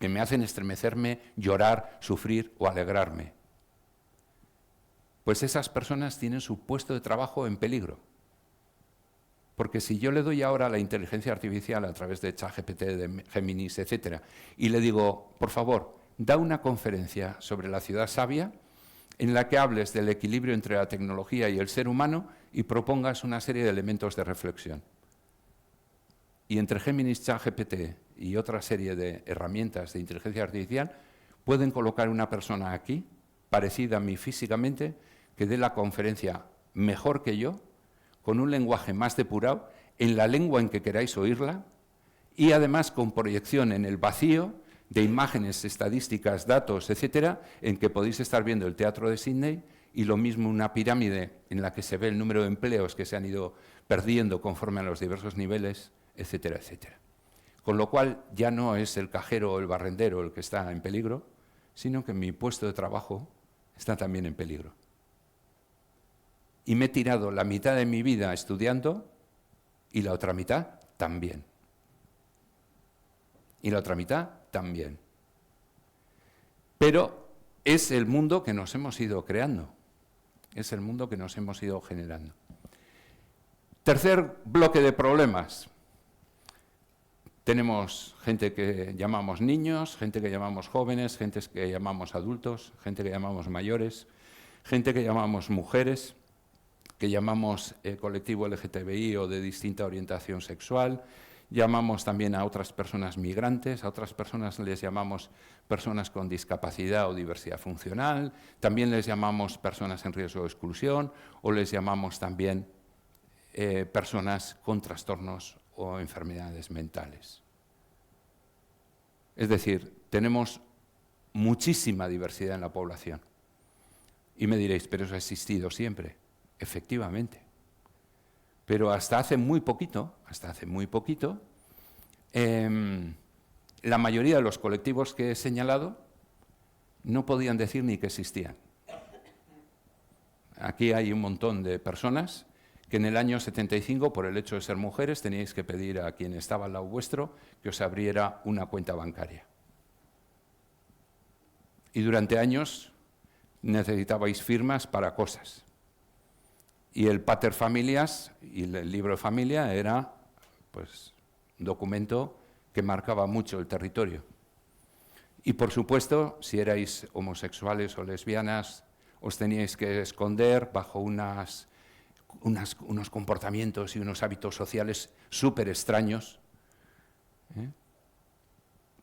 S2: que me hacen estremecerme, llorar, sufrir o alegrarme? Pues esas personas tienen su puesto de trabajo en peligro. Porque si yo le doy ahora a la inteligencia artificial a través de ChatGPT, de Géminis, etcétera, y le digo, por favor, da una conferencia sobre la ciudad sabia en la que hables del equilibrio entre la tecnología y el ser humano y propongas una serie de elementos de reflexión. Y entre Géminis, ChatGPT y otra serie de herramientas de inteligencia artificial, pueden colocar una persona aquí, parecida a mí físicamente, que dé la conferencia mejor que yo, con un lenguaje más depurado, en la lengua en que queráis oírla, y además con proyección en el vacío de imágenes, estadísticas, datos, etcétera, en que podéis estar viendo el Teatro de Sydney y lo mismo una pirámide en la que se ve el número de empleos que se han ido perdiendo conforme a los diversos niveles, etcétera, etcétera. Con lo cual ya no es el cajero o el barrendero el que está en peligro, sino que mi puesto de trabajo está también en peligro. Y me he tirado la mitad de mi vida estudiando y la otra mitad también. Y la otra mitad también. Pero es el mundo que nos hemos ido creando. Es el mundo que nos hemos ido generando. Tercer bloque de problemas. Tenemos gente que llamamos niños, gente que llamamos jóvenes, gente que llamamos adultos, gente que llamamos mayores, gente que llamamos mujeres, que llamamos colectivo LGTBI o de distinta orientación sexual, llamamos también a otras personas migrantes, a otras personas les llamamos personas con discapacidad o diversidad funcional, también les llamamos personas en riesgo de exclusión o les llamamos también personas con trastornos o enfermedades mentales. Es decir, tenemos muchísima diversidad en la población. Y me diréis, pero eso ha existido siempre. Efectivamente. Pero hasta hace muy poquito, la mayoría de los colectivos que he señalado no podían decir ni que existían. Aquí hay un montón de personas que en el año 75, por el hecho de ser mujeres, teníais que pedir a quien estaba al lado vuestro que os abriera una cuenta bancaria. Y durante años necesitabais firmas para cosas. Y el Pater Familias y el libro de familia era pues, un documento que marcaba mucho el territorio. Y por supuesto, si erais homosexuales o lesbianas, os teníais que esconder bajo unos comportamientos y unos hábitos sociales súper extraños.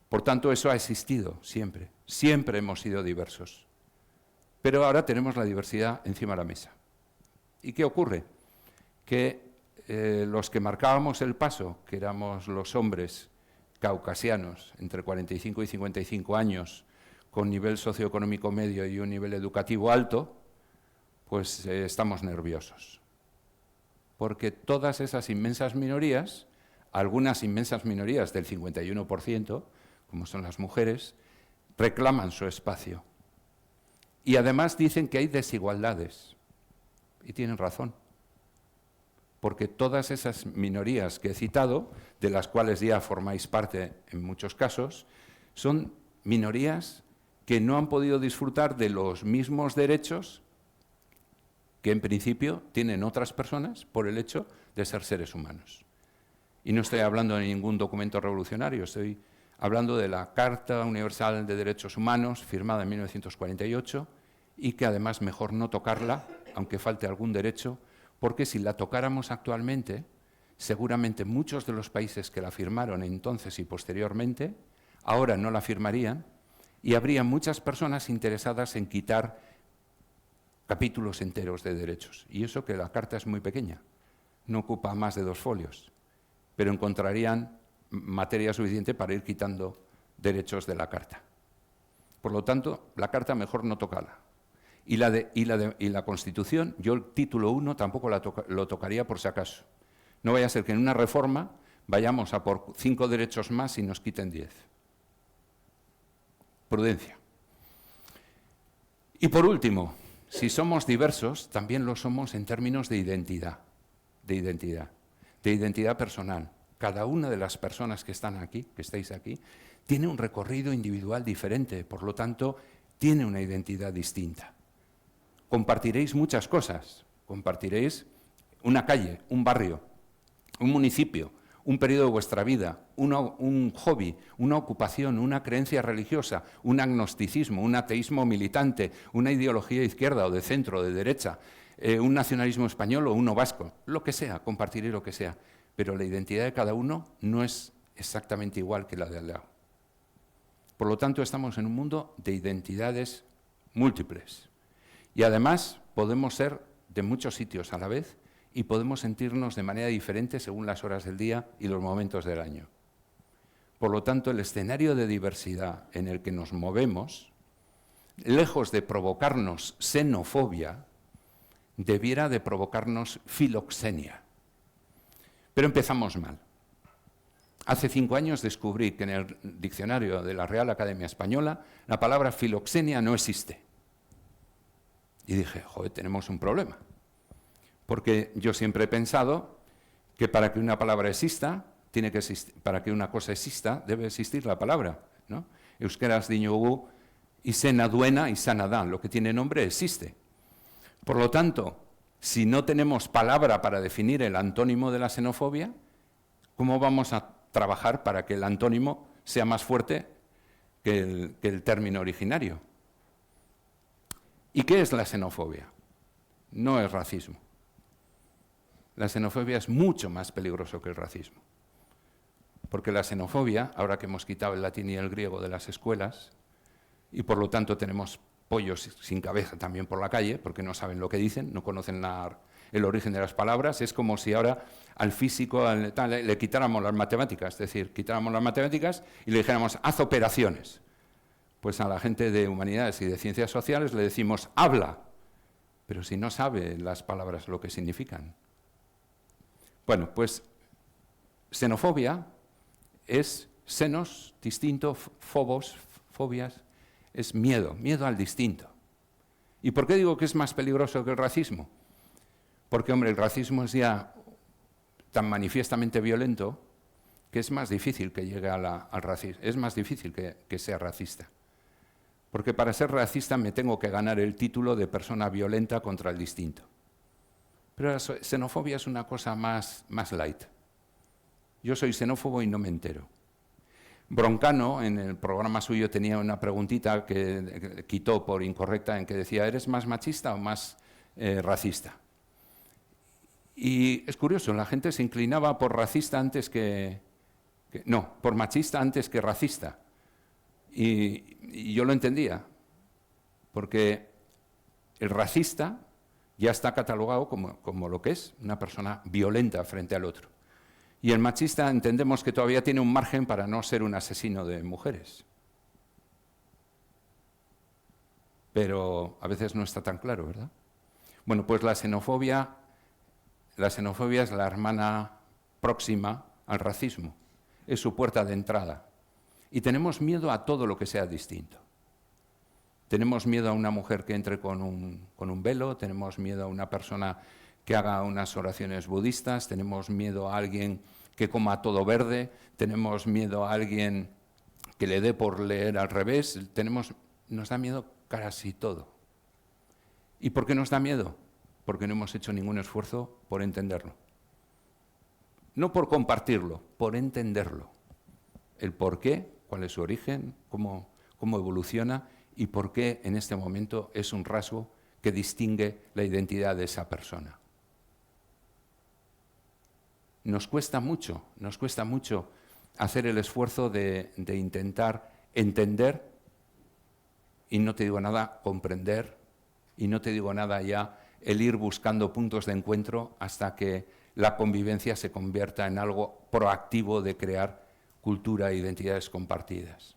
S2: Por tanto, eso ha existido siempre. Siempre hemos sido diversos. Pero ahora tenemos la diversidad encima de la mesa. ¿Y qué ocurre? Que los que marcábamos el paso, que éramos los hombres caucasianos entre 45 y 55 años, con nivel socioeconómico medio y un nivel educativo alto, pues estamos nerviosos. Porque todas esas inmensas minorías, algunas inmensas minorías del 51%, como son las mujeres, reclaman su espacio. Y además dicen que hay desigualdades. Y tienen razón. Porque todas esas minorías que he citado, de las cuales ya formáis parte en muchos casos, son minorías que no han podido disfrutar de los mismos derechos que en principio tienen otras personas por el hecho de ser seres humanos. Y no estoy hablando de ningún documento revolucionario, estoy hablando de la Carta Universal de Derechos Humanos, firmada en 1948, y que además mejor no tocarla, aunque falte algún derecho, porque si la tocáramos actualmente, seguramente muchos de los países que la firmaron entonces y posteriormente, ahora no la firmarían, y habría muchas personas interesadas en quitar capítulos enteros de derechos. Y eso que la carta es muy pequeña, no ocupa más de 2 folios, pero encontrarían materia suficiente para ir quitando derechos de la carta. Por lo tanto, la carta mejor no tocarla. Y la Constitución, yo el título 1 tampoco lo tocaría por si acaso. No vaya a ser que en una reforma vayamos a por 5 derechos más y nos quiten 10. Prudencia. Y por último, si somos diversos, también lo somos en términos de identidad personal. Cada una de las personas que están aquí, que estáis aquí, tiene un recorrido individual diferente, por lo tanto, tiene una identidad distinta. Compartiréis muchas cosas, compartiréis una calle, un barrio, un municipio, un periodo de vuestra vida, un hobby, una ocupación, una creencia religiosa, un agnosticismo, un ateísmo militante, una ideología de izquierda o de centro o de derecha, un nacionalismo español o uno vasco, lo que sea, compartiréis lo que sea, pero la identidad de cada uno no es exactamente igual que la de al lado. Por lo tanto, estamos en un mundo de identidades múltiples. Y además podemos ser de muchos sitios a la vez y podemos sentirnos de manera diferente según las horas del día y los momentos del año. Por lo tanto, el escenario de diversidad en el que nos movemos, lejos de provocarnos xenofobia, debiera de provocarnos filoxenia. Pero empezamos mal. Hace 5 años descubrí que en el diccionario de la Real Academia Española la palabra filoxenia no existe. Y dije, joder, tenemos un problema. Porque yo siempre he pensado que para que una palabra exista, tiene que existir, para que una cosa exista, debe existir la palabra, ¿no? Euskeraz diogu izena duena izana da, lo que tiene nombre existe. Por lo tanto, si no tenemos palabra para definir el antónimo de la xenofobia, ¿cómo vamos a trabajar para que el antónimo sea más fuerte que el término originario? ¿Y qué es la xenofobia? No es racismo. La xenofobia es mucho más peligroso que el racismo. Porque la xenofobia, ahora que hemos quitado el latín y el griego de las escuelas, y por lo tanto tenemos pollos sin cabeza también por la calle, porque no saben lo que dicen, no conocen el origen de las palabras, es como si ahora al físico le quitáramos las matemáticas, es decir, quitáramos las matemáticas y le dijéramos, haz operaciones. Pues a la gente de humanidades y de ciencias sociales le decimos, habla, pero si no sabe las palabras lo que significan. Bueno, pues xenofobia es xenos, distinto, phobos, fobias, es miedo, miedo al distinto. ¿Y por qué digo que es más peligroso que el racismo? Porque, hombre, el racismo es ya tan manifiestamente violento que es más difícil que llegue al racismo, es más difícil que sea racista. porque para ser racista me tengo que ganar el título de persona violenta contra el distinto. Pero la xenofobia es una cosa más light. Yo soy xenófobo y no me entero. Broncano, en el programa suyo, tenía una preguntita que quitó por incorrecta, en que decía, ¿eres más machista o más racista? Y es curioso, la gente se inclinaba por racista antes por machista antes que racista. Y yo lo entendía, porque el racista ya está catalogado como lo que es, una persona violenta frente al otro. Y el machista entendemos que todavía tiene un margen para no ser un asesino de mujeres. Pero a veces no está tan claro, ¿verdad? Bueno, pues la xenofobia es la hermana próxima al racismo, es su puerta de entrada. Y tenemos miedo a todo lo que sea distinto. Tenemos miedo a una mujer que entre con un velo, tenemos miedo a una persona que haga unas oraciones budistas, tenemos miedo a alguien que coma todo verde, tenemos miedo a alguien que le dé por leer al revés, nos da miedo casi todo. ¿Y por qué nos da miedo? Porque no hemos hecho ningún esfuerzo por entenderlo. No por compartirlo, por entenderlo. El por qué, cuál es su origen, cómo evoluciona y por qué en este momento es un rasgo que distingue la identidad de esa persona. Nos cuesta mucho hacer el esfuerzo de intentar entender, y no te digo nada, comprender, y no te digo nada ya, el ir buscando puntos de encuentro hasta que la convivencia se convierta en algo proactivo de crear cultura e identidades compartidas.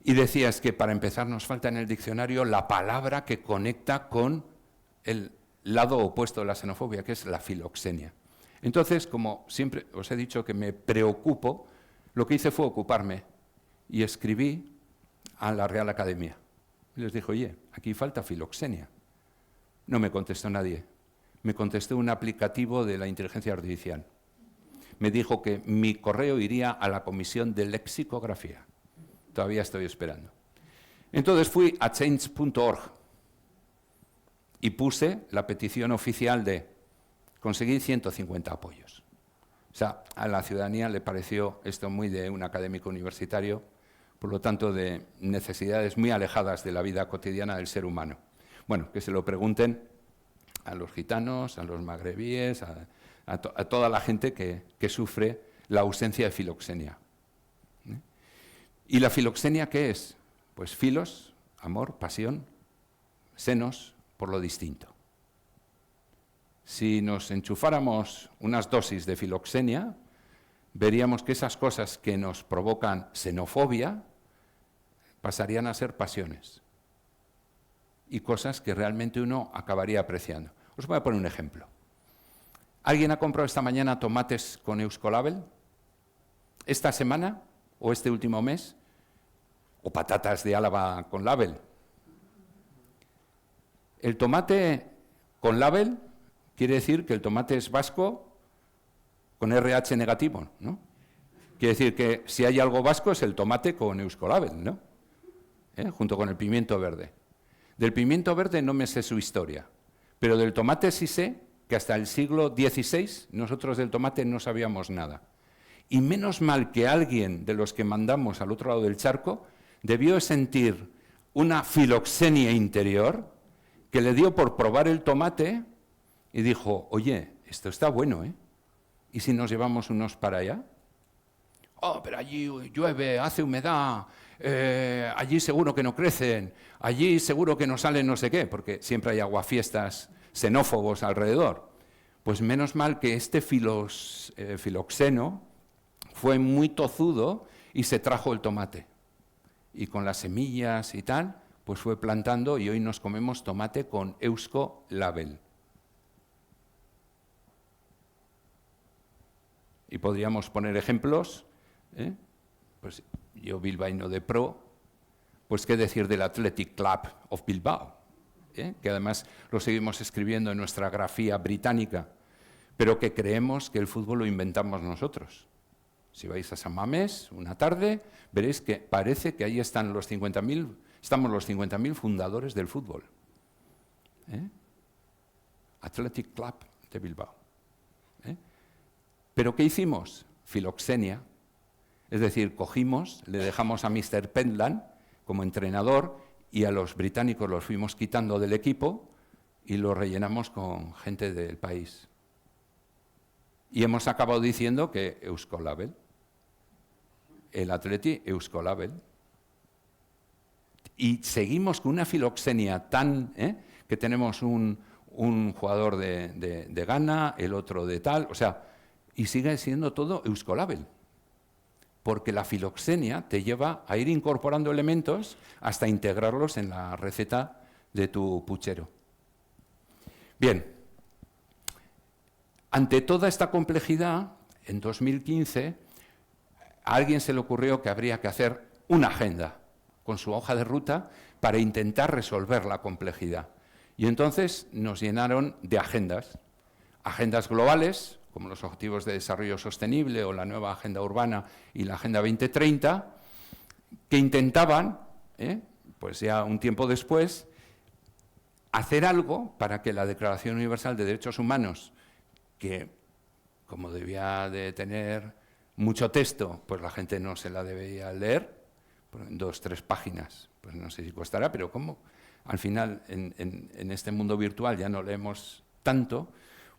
S2: Y decías que para empezar nos falta en el diccionario la palabra que conecta con el lado opuesto de la xenofobia, que es la filoxenia. Entonces, como siempre os he dicho que me preocupo, lo que hice fue ocuparme y escribí a la Real Academia. Y les dije, oye, aquí falta filoxenia. No me contestó nadie. Me contestó un aplicativo de la inteligencia artificial. Me dijo que mi correo iría a la comisión de lexicografía. Todavía estoy esperando. Entonces fui a change.org y puse la petición oficial de conseguir 150 apoyos. O sea, a la ciudadanía le pareció esto muy de un académico universitario, por lo tanto de necesidades muy alejadas de la vida cotidiana del ser humano. Bueno, que se lo pregunten a los gitanos, a los magrebíes, a toda la gente que sufre la ausencia de filoxenia. ¿Y la filoxenia qué es? Pues filos, amor, pasión, xenos, por lo distinto. Si nos enchufáramos unas dosis de filoxenia, veríamos que esas cosas que nos provocan xenofobia pasarían a ser pasiones y cosas que realmente uno acabaría apreciando. Os voy a poner un ejemplo. ¿Alguien ha comprado esta mañana tomates con Euskolabel? ¿Esta semana o este último mes? ¿O patatas de Álava con label? El tomate con label quiere decir que el tomate es vasco con RH negativo, ¿no? Quiere decir que si hay algo vasco es el tomate con Euskolabel, ¿no? Junto con el pimiento verde. Del pimiento verde no me sé su historia, pero del tomate sí sé que hasta el siglo XVI nosotros del tomate no sabíamos nada. Y menos mal que alguien de los que mandamos al otro lado del charco debió sentir una filoxenia interior que le dio por probar el tomate y dijo, oye, esto está bueno, ¿eh? ¿Y si nos llevamos unos para allá? Oh, pero allí llueve, hace humedad, allí seguro que no crecen, allí seguro que no salen no sé qué, porque siempre hay aguafiestas xenófobos alrededor. Pues menos mal que este filoxeno fue muy tozudo y se trajo el tomate. Y con las semillas y tal, pues fue plantando y hoy nos comemos tomate con Euskolabel. Y podríamos poner ejemplos, pues yo bilbaíno de pro, pues qué decir del Athletic Club of Bilbao, que además lo seguimos escribiendo en nuestra grafía británica, pero que creemos que el fútbol lo inventamos nosotros. Si vais a San Mamés una tarde, veréis que parece que ahí están los 50.000 estamos los 50.000 fundadores del fútbol. Athletic Club de Bilbao. ¿Pero qué hicimos? Filoxenia. Es decir, cogimos, le dejamos a Mr. Pentland como entrenador y a los británicos los fuimos quitando del equipo y lo rellenamos con gente del país. Y hemos acabado diciendo que Euskolabel, el Atleti Euskolabel. Y seguimos con una filoxenia tan, que tenemos un jugador de Ghana, el otro de tal, o sea, y sigue siendo todo Euskolabel. Porque la filoxenia te lleva a ir incorporando elementos hasta integrarlos en la receta de tu puchero. Bien, ante toda esta complejidad, en 2015, a alguien se le ocurrió que habría que hacer una agenda con su hoja de ruta para intentar resolver la complejidad. Y entonces nos llenaron de agendas globales, como los Objetivos de Desarrollo Sostenible o la nueva Agenda Urbana y la Agenda 2030, que intentaban, pues ya un tiempo después, hacer algo para que la Declaración Universal de Derechos Humanos, que como debía de tener mucho texto, pues la gente no se la debía leer, en 2 o 3 páginas, pues no sé si costará, pero ¿cómo? Al final, en este mundo virtual ya no leemos tanto,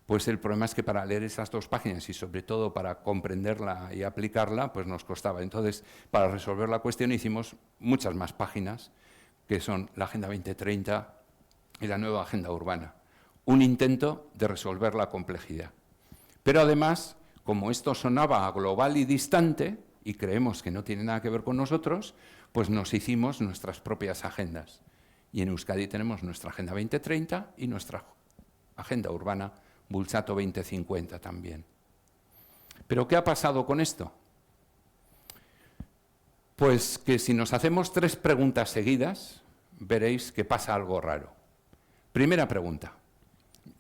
S2: pues el problema es que para leer esas 2 páginas y sobre todo para comprenderla y aplicarla, pues nos costaba. Entonces, para resolver la cuestión hicimos muchas más páginas, que son la Agenda 2030 y la nueva Agenda Urbana. Un intento de resolver la complejidad. Pero además, como esto sonaba global y distante, y creemos que no tiene nada que ver con nosotros, pues nos hicimos nuestras propias agendas. Y en Euskadi tenemos nuestra Agenda 2030 y nuestra Agenda Urbana Bultzato 2050 también. ¿Pero qué ha pasado con esto? Pues que si nos hacemos 3 preguntas seguidas, veréis que pasa algo raro. Primera pregunta.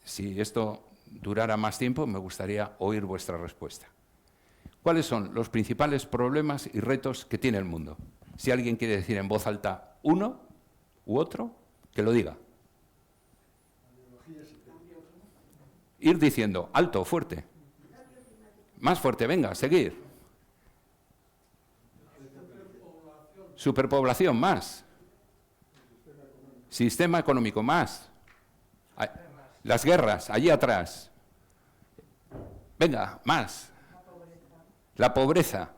S2: Si esto durara más tiempo, me gustaría oír vuestra respuesta. ¿Cuáles son los principales problemas y retos que tiene el mundo? Si alguien quiere decir en voz alta uno u otro, que lo diga. Ir diciendo alto, fuerte. Más fuerte, venga, seguir. Superpoblación, más. Sistema económico, más. Las guerras, allí atrás. Venga, más. La pobreza.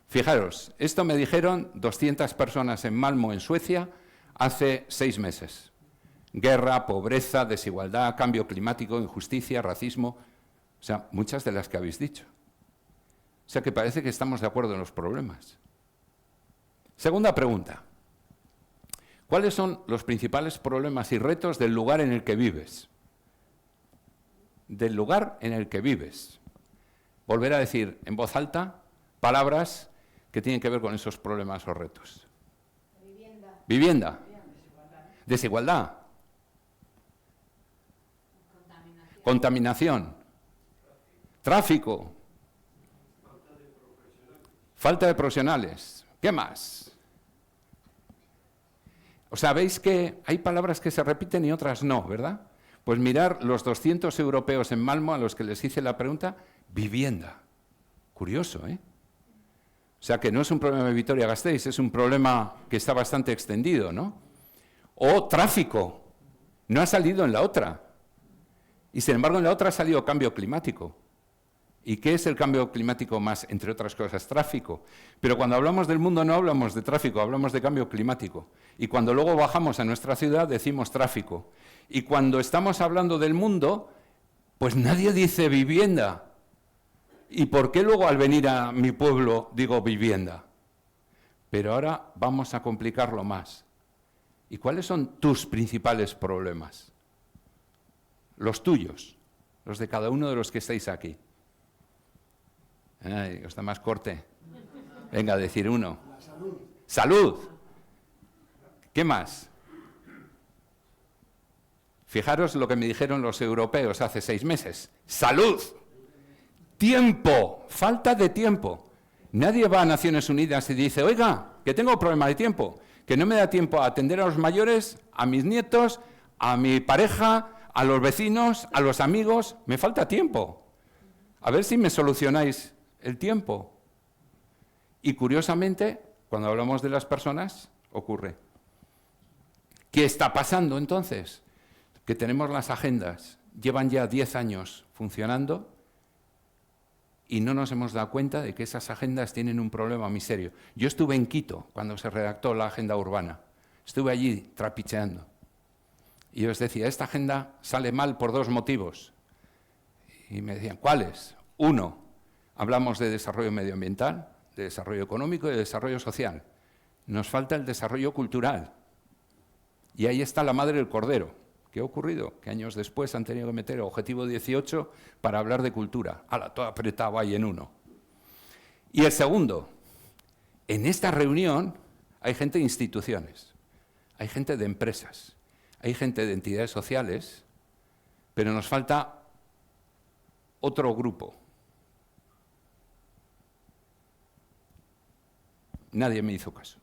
S2: Fijaros, esto me dijeron 200 personas en Malmö, en Suecia, hace 6 meses. Guerra, pobreza, desigualdad, cambio climático, injusticia, racismo. O sea, muchas de las que habéis dicho. O sea, que parece que estamos de acuerdo en los problemas. Segunda pregunta. ¿Cuáles son los principales problemas y retos del lugar en el que vives? Del lugar en el que vives. Volver a decir en voz alta palabras que tienen que ver con esos problemas o retos. Vivienda. Desigualdad. Contaminación. Tráfico. Falta de profesionales. ¿Qué más? O sea, veis que hay palabras que se repiten y otras no, ¿verdad? Pues mirar los 200 europeos en Malmö a los que les hice la pregunta, vivienda. Curioso, ¿eh? O sea, que no es un problema de Vitoria-Gasteiz, es un problema que está bastante extendido, ¿no? O tráfico. No ha salido en la otra. Y sin embargo, en la otra ha salido cambio climático. ¿Y qué es el cambio climático más? Entre otras cosas, tráfico. Pero cuando hablamos del mundo no hablamos de tráfico, hablamos de cambio climático. Y cuando luego bajamos a nuestra ciudad decimos tráfico. Y cuando estamos hablando del mundo, pues nadie dice vivienda. ¿Y por qué luego al venir a mi pueblo digo vivienda? Pero ahora vamos a complicarlo más. ¿Y cuáles son tus principales problemas? Los tuyos, los de cada uno de los que estáis aquí. Ay, está más corte. Venga, a decir uno.
S3: La salud.
S2: ¡Salud! ¿Qué más? Fijaros lo que me dijeron los europeos hace 6 meses. ¡Salud! ¡Tiempo! Falta de tiempo. Nadie va a Naciones Unidas y dice, oiga, que tengo problema de tiempo. que no me da tiempo a atender a los mayores, a mis nietos, a mi pareja, a los vecinos, a los amigos. Me falta tiempo. A ver si me solucionáis el tiempo. Y curiosamente, cuando hablamos de las personas, ocurre. ¿Qué está pasando entonces? Que tenemos las agendas, llevan ya 10 años funcionando y no nos hemos dado cuenta de que esas agendas tienen un problema muy serio. Yo estuve en Quito cuando se redactó la agenda urbana. Estuve allí trapicheando. Y yo les decía, esta agenda sale mal por 2 motivos. Y me decían, ¿cuáles? 1, hablamos de desarrollo medioambiental, de desarrollo económico y de desarrollo social. Nos falta el desarrollo cultural. Y ahí está la madre del cordero. ¿Qué ha ocurrido? Que años después han tenido que meter el objetivo 18 para hablar de cultura. ¡Hala, todo apretado ahí en uno! Y el segundo, en esta reunión hay gente de instituciones, hay gente de empresas, hay gente de entidades sociales, pero nos falta otro grupo. Nadie me hizo caso.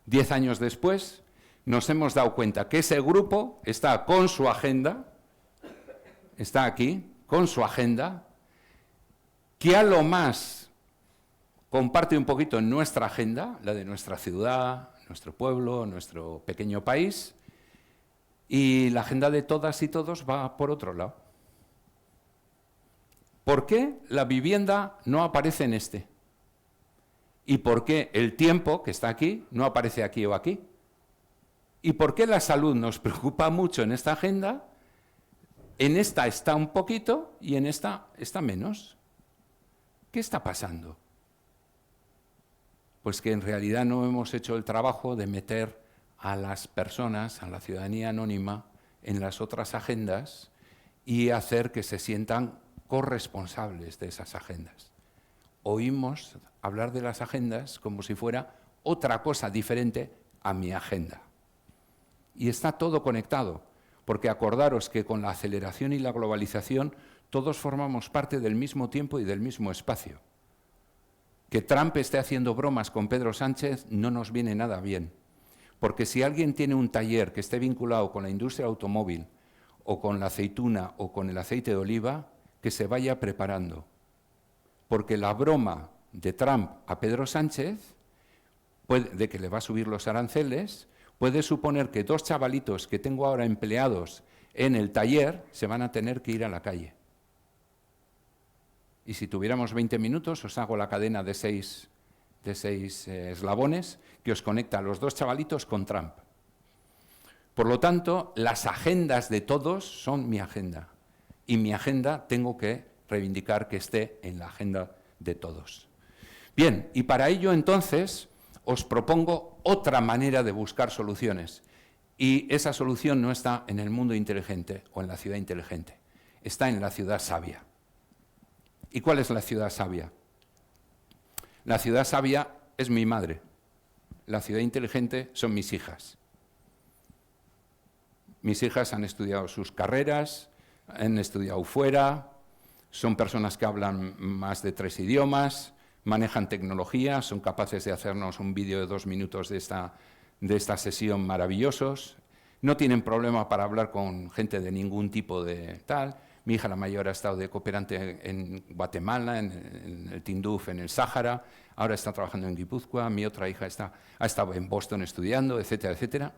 S2: 10 años después nos hemos dado cuenta que ese grupo está con su agenda, está aquí, con su agenda, que a lo más comparte un poquito nuestra agenda, la de nuestra ciudad, nuestro pueblo, nuestro pequeño país, y la agenda de todas y todos va por otro lado. ¿Por qué la vivienda no aparece en este? ¿Y por qué el tiempo, que está aquí, no aparece aquí o aquí? ¿Y por qué la salud nos preocupa mucho en esta agenda? En esta está un poquito y en esta está menos. ¿Qué está pasando? Pues que en realidad no hemos hecho el trabajo de meter a las personas, a la ciudadanía anónima, en las otras agendas y hacer que se sientan corresponsables de esas agendas. Oímos hablar de las agendas como si fuera otra cosa diferente a mi agenda. Y está todo conectado, porque acordaros que con la aceleración y la globalización todos formamos parte del mismo tiempo y del mismo espacio. Que Trump esté haciendo bromas con Pedro Sánchez no nos viene nada bien, porque si alguien tiene un taller que esté vinculado con la industria automóvil o con la aceituna o con el aceite de oliva, que se vaya preparando, porque la broma de Trump a Pedro Sánchez, de que le va a subir los aranceles, puede suponer que 2 chavalitos que tengo ahora empleados en el taller se van a tener que ir a la calle. Y si tuviéramos 20 minutos, os hago la cadena de 6 eslabones que os conecta a los 2 chavalitos con Trump. Por lo tanto, las agendas de todos son mi agenda. Y mi agenda tengo que reivindicar que esté en la agenda de todos. Bien, y para ello entonces os propongo otra manera de buscar soluciones. Y esa solución no está en el mundo inteligente o en la ciudad inteligente, está en la ciudad sabia. ¿Y cuál es la ciudad sabia? La ciudad sabia es mi madre. La ciudad inteligente son mis hijas. Mis hijas han estudiado sus carreras, han estudiado fuera, son personas que hablan más de 3 idiomas, manejan tecnología, son capaces de hacernos un vídeo de 2 minutos de esta sesión maravillosos, no tienen problema para hablar con gente de ningún tipo de tal. Mi hija la mayor ha estado de cooperante en Guatemala, en el Tinduf, en el Sáhara, ahora está trabajando en Guipúzcoa, mi otra hija ha estado en Boston estudiando, etcétera, etcétera.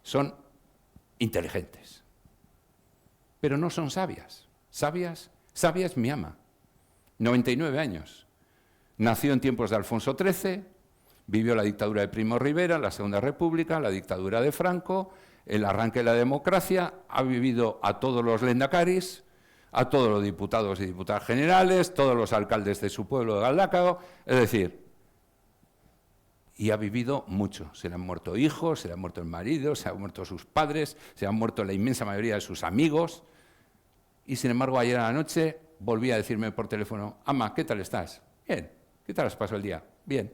S2: Son inteligentes, pero no son sabias. Sabia es mi ama, 99 años. Nació en tiempos de Alfonso XIII, vivió la dictadura de Primo de Rivera, la Segunda República, la dictadura de Franco, el arranque de la democracia, ha vivido a todos los lendakaris, a todos los diputados y diputadas generales, todos los alcaldes de su pueblo de Galdacao, es decir, y ha vivido mucho. Se le han muerto hijos, se le han muerto el marido, se han muerto sus padres, se han muerto la inmensa mayoría de sus amigos, y sin embargo ayer a la noche volví a decirme por teléfono, ama, ¿qué tal estás? Bien. ¿Qué tal has pasado el día? Bien.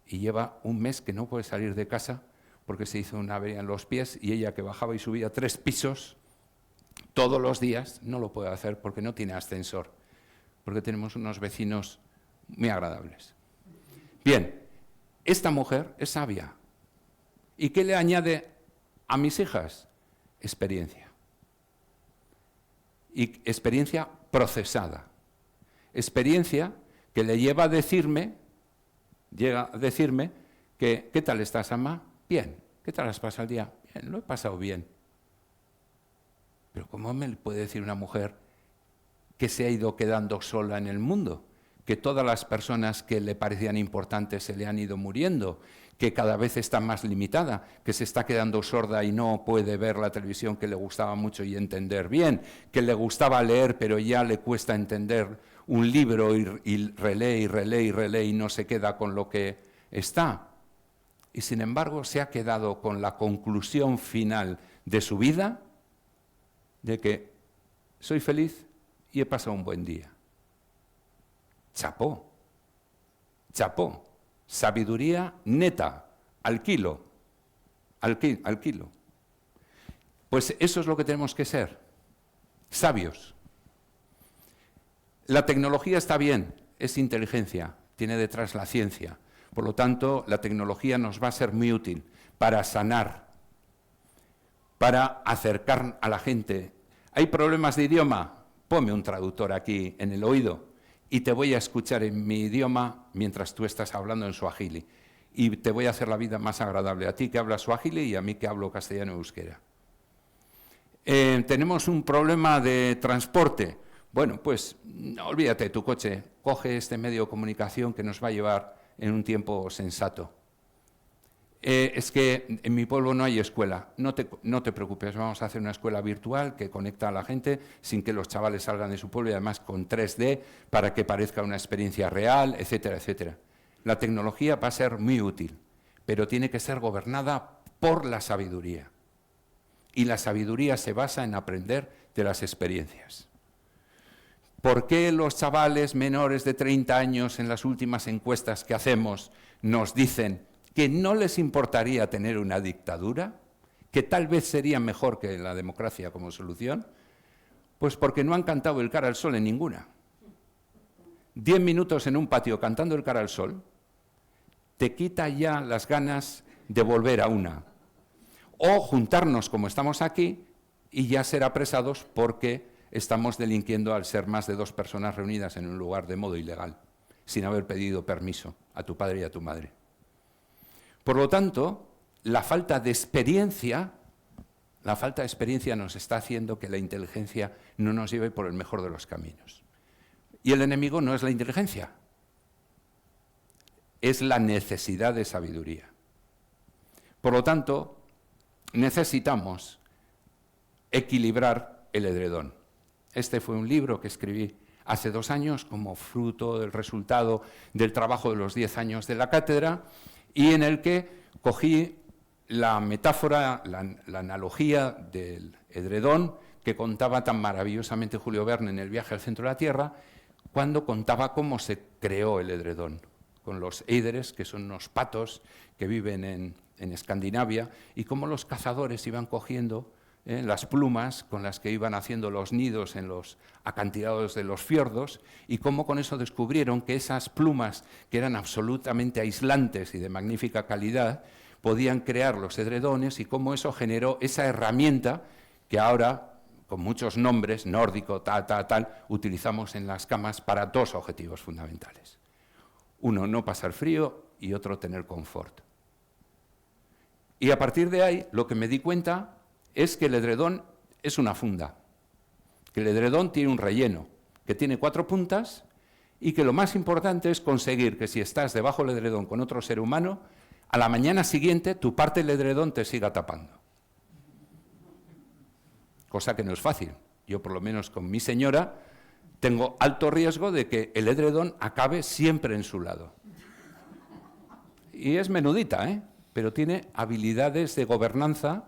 S2: Y lleva un mes que no puede salir de casa porque se hizo una avería en los pies y ella que bajaba y subía 3 pisos todos los días no lo puede hacer porque no tiene ascensor, porque tenemos unos vecinos muy agradables. Bien, esta mujer es sabia ¿Y qué le añade a mis hijas? Experiencia. Y experiencia procesada. Experiencia que le llega a decirme que, ¿qué tal estás, Ama? Bien. ¿Qué tal has pasado el día? Bien, lo he pasado bien. Pero ¿cómo me puede decir una mujer que se ha ido quedando sola en el mundo? Que todas las personas que le parecían importantes se le han ido muriendo, que cada vez está más limitada, que se está quedando sorda y no puede ver la televisión que le gustaba mucho y entender bien, que le gustaba leer pero ya le cuesta entender un libro y relee y no se queda con lo que está. Y sin embargo se ha quedado con la conclusión final de su vida de que soy feliz y he pasado un buen día. Chapó, chapó, sabiduría neta, al kilo. Pues eso es lo que tenemos que ser, sabios. La tecnología está bien, es inteligencia, tiene detrás la ciencia. Por lo tanto, la tecnología nos va a ser muy útil para sanar, para acercar a la gente. ¿Hay problemas de idioma? Ponme un traductor aquí en el oído y te voy a escuchar en mi idioma mientras tú estás hablando en suajili. Y te voy a hacer la vida más agradable a ti que hablas suajili y a mí que hablo castellano y euskera. Tenemos un problema de transporte. Bueno, pues no, olvídate de tu coche, coge este medio de comunicación que nos va a llevar en un tiempo sensato. Es que en mi pueblo no hay escuela, no te preocupes, vamos a hacer una escuela virtual que conecta a la gente sin que los chavales salgan de su pueblo y además con 3D para que parezca una experiencia real, etcétera, etcétera. La tecnología va a ser muy útil, pero tiene que ser gobernada por la sabiduría. Y la sabiduría se basa en aprender de las experiencias. ¿Por qué los chavales menores de 30 años en las últimas encuestas que hacemos nos dicen que no les importaría tener una dictadura, que tal vez sería mejor que la democracia como solución? Pues porque no han cantado el cara al sol en ninguna. 10 minutos en un patio cantando el cara al sol te quita ya las ganas de volver a una. O juntarnos como estamos aquí y ya ser apresados porque estamos delinquiendo al ser más de 2 personas reunidas en un lugar de modo ilegal, sin haber pedido permiso a tu padre y a tu madre. Por lo tanto, la falta de experiencia nos está haciendo que la inteligencia no nos lleve por el mejor de los caminos. Y el enemigo no es la inteligencia, es la necesidad de sabiduría. Por lo tanto, necesitamos equilibrar el edredón. Este fue un libro que escribí hace 2 años como fruto del resultado del trabajo de los 10 años de la cátedra y en el que cogí la metáfora, la analogía del edredón que contaba tan maravillosamente Julio Verne en El viaje al centro de la Tierra, cuando contaba cómo se creó el edredón, con los eidres, que son unos patos que viven en Escandinavia, y cómo los cazadores iban cogiendo las plumas con las que iban haciendo los nidos en los acantilados de los fiordos, y cómo con eso descubrieron que esas plumas, que eran absolutamente aislantes y de magnífica calidad, podían crear los edredones, y cómo eso generó esa herramienta que ahora, con muchos nombres, nórdico, tal, utilizamos en las camas para 2 objetivos fundamentales. Uno, no pasar frío, y otro, tener confort. Y a partir de ahí, lo que me di cuenta es que el edredón es una funda, que el edredón tiene un relleno, que tiene 4 puntas y que lo más importante es conseguir que si estás debajo del edredón con otro ser humano, a la mañana siguiente tu parte del edredón te siga tapando. Cosa que no es fácil. Yo, por lo menos con mi señora, tengo alto riesgo de que el edredón acabe siempre en su lado. Y es menudita, pero tiene habilidades de gobernanza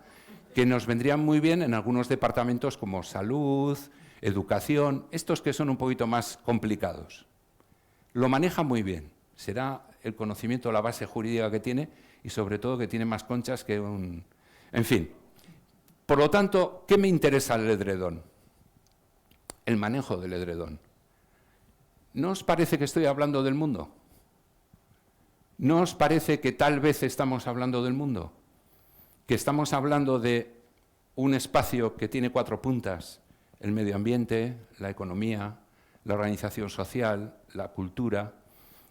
S2: que nos vendrían muy bien en algunos departamentos como salud, educación, estos que son un poquito más complicados. Lo maneja muy bien, será el conocimiento, la base jurídica que tiene y sobre todo que tiene más conchas que un... En fin, por lo tanto, ¿qué me interesa el edredón? El manejo del edredón. ¿No os parece que estoy hablando del mundo? ¿No os parece que tal vez estamos hablando del mundo? que estamos hablando de un espacio que tiene 4 puntas: el medio ambiente, la economía, la organización social, la cultura,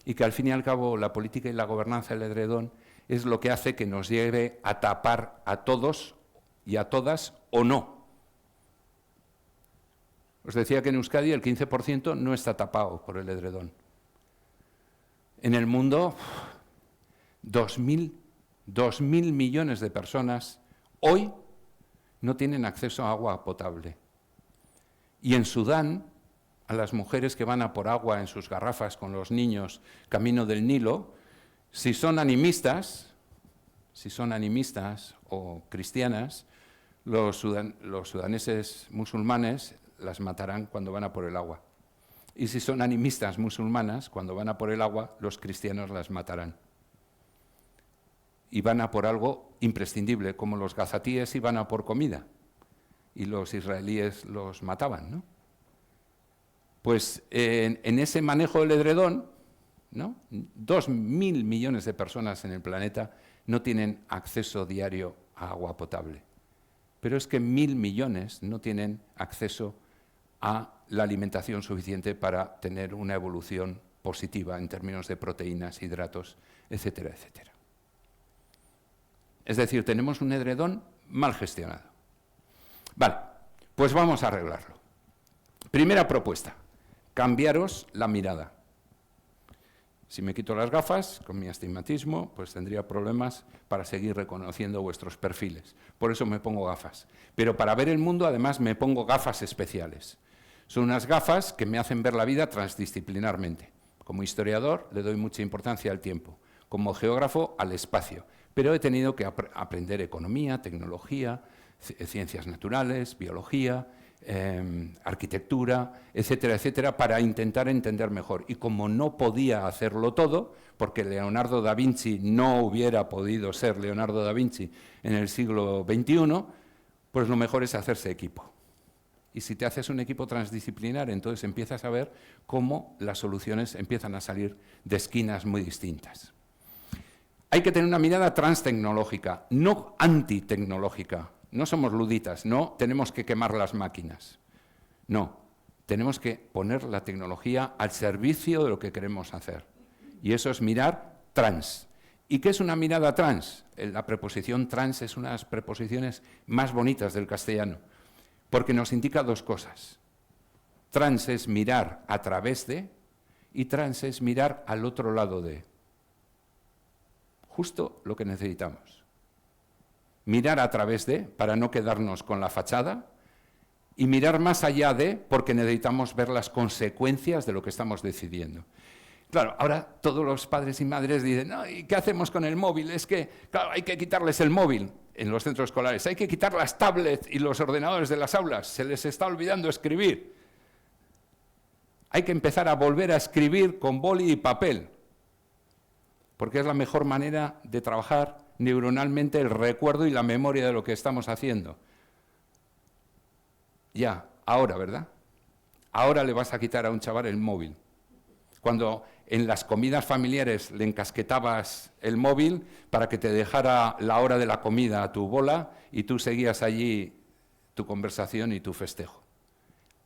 S2: y que al fin y al cabo la política y la gobernanza del edredón es lo que hace que nos lleve a tapar a todos y a todas o no. Os decía que en Euskadi el 15% no está tapado por el edredón. En el mundo, 2.000 millones de personas hoy no tienen acceso a agua potable. Y en Sudán, a las mujeres que van a por agua en sus garrafas con los niños camino del Nilo, si son animistas o cristianas, los sudaneses musulmanes las matarán cuando van a por el agua. Y si son animistas musulmanas, cuando van a por el agua, los cristianos las matarán. Y van a por algo imprescindible, como los gazatíes iban a por comida y los israelíes los mataban, ¿no? Pues en ese manejo del edredón, ¿no? 2.000 millones de personas en el planeta no tienen acceso diario a agua potable. Pero es que 1.000 millones no tienen acceso a la alimentación suficiente para tener una evolución positiva en términos de proteínas, hidratos, etcétera, etcétera. Es decir, tenemos un edredón mal gestionado. Vale, pues vamos a arreglarlo. Primera propuesta: cambiaros la mirada. Si me quito las gafas, con mi astigmatismo, pues tendría problemas para seguir reconociendo vuestros perfiles. Por eso me pongo gafas. Pero para ver el mundo, además, me pongo gafas especiales. Son unas gafas que me hacen ver la vida transdisciplinarmente. Como historiador, le doy mucha importancia al tiempo. Como geógrafo, al espacio. Pero he tenido que aprender economía, tecnología, ciencias naturales, biología, arquitectura, etcétera, etcétera, para intentar entender mejor. Y como no podía hacerlo todo, porque Leonardo da Vinci no hubiera podido ser Leonardo da Vinci en el siglo XXI, pues lo mejor es hacerse equipo. Y si te haces un equipo transdisciplinar, entonces empiezas a ver cómo las soluciones empiezan a salir de esquinas muy distintas. Hay que tener una mirada transtecnológica, no antitecnológica. No somos luditas, no tenemos que quemar las máquinas. No, tenemos que poner la tecnología al servicio de lo que queremos hacer. Y eso es mirar trans. ¿Y qué es una mirada trans? La preposición trans es una de las preposiciones más bonitas del castellano, porque nos indica 2 cosas. Trans es mirar a través de, y trans es mirar al otro lado de. Justo lo que necesitamos. Mirar a través de, para no quedarnos con la fachada, y mirar más allá de, porque necesitamos ver las consecuencias de lo que estamos decidiendo. Claro, ahora todos los padres y madres dicen, no, ¿y qué hacemos con el móvil? Es que, claro, hay que quitarles el móvil en los centros escolares, hay que quitar las tablets y los ordenadores de las aulas, se les está olvidando escribir. Hay que empezar a volver a escribir con boli y papel, porque es la mejor manera de trabajar neuronalmente el recuerdo y la memoria de lo que estamos haciendo. Ya, ahora, ¿verdad? Ahora le vas a quitar a un chaval el móvil. Cuando en las comidas familiares le encasquetabas el móvil para que te dejara la hora de la comida a tu bola y tú seguías allí tu conversación y tu festejo.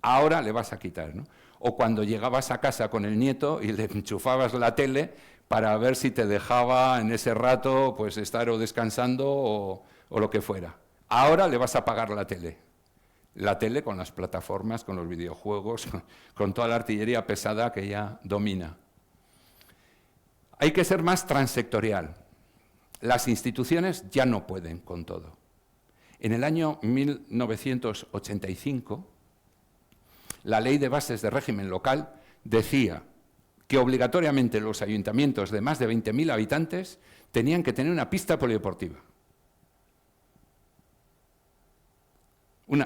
S2: Ahora le vas a quitar, ¿no? O cuando llegabas a casa con el nieto y le enchufabas la tele para ver si te dejaba en ese rato pues estar o descansando o lo que fuera. Ahora le vas a apagar la tele. La tele con las plataformas, con los videojuegos, con toda la artillería pesada que ya domina. Hay que ser más transsectorial. Las instituciones ya no pueden con todo. En el año 1985, la Ley de Bases de Régimen Local decía que obligatoriamente los ayuntamientos de más de 20.000 habitantes tenían que tener una pista polideportiva.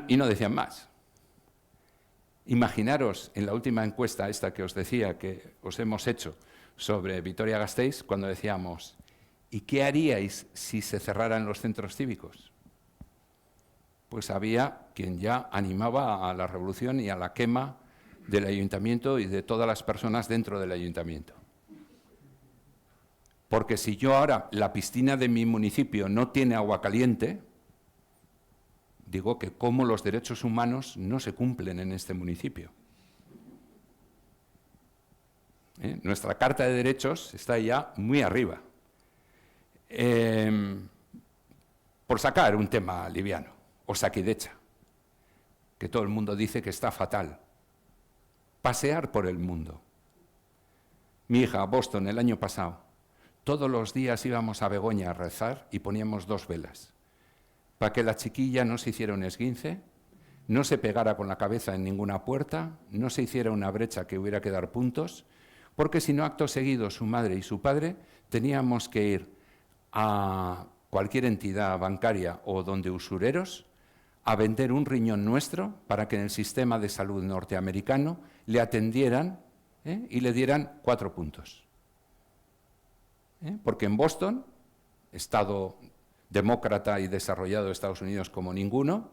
S2: Y no decían más. Imaginaros en la última encuesta esta que os decía que os hemos hecho sobre Vitoria-Gasteiz, cuando decíamos, ¿y qué haríais si se cerraran los centros cívicos? Pues había quien ya animaba a la revolución y a la quema del ayuntamiento y de todas las personas dentro del ayuntamiento. Porque si yo ahora, la piscina de mi municipio no tiene agua caliente, digo que cómo los derechos humanos no se cumplen en este municipio. Nuestra Carta de Derechos está ya muy arriba. Por sacar un tema liviano, Osakidetza, que todo el mundo dice que está fatal. Pasear por el mundo. Mi hija, a Boston, el año pasado, todos los días íbamos a Begoña a rezar y poníamos 2 velas, para que la chiquilla no se hiciera un esguince, no se pegara con la cabeza en ninguna puerta, no se hiciera una brecha que hubiera que dar puntos, porque si no, acto seguido, su madre y su padre teníamos que ir a cualquier entidad bancaria o donde usureros a vender un riñón nuestro para que en el sistema de salud norteamericano le atendieran y le dieran 4 puntos. Porque en Boston, estado demócrata y desarrollado de Estados Unidos como ninguno,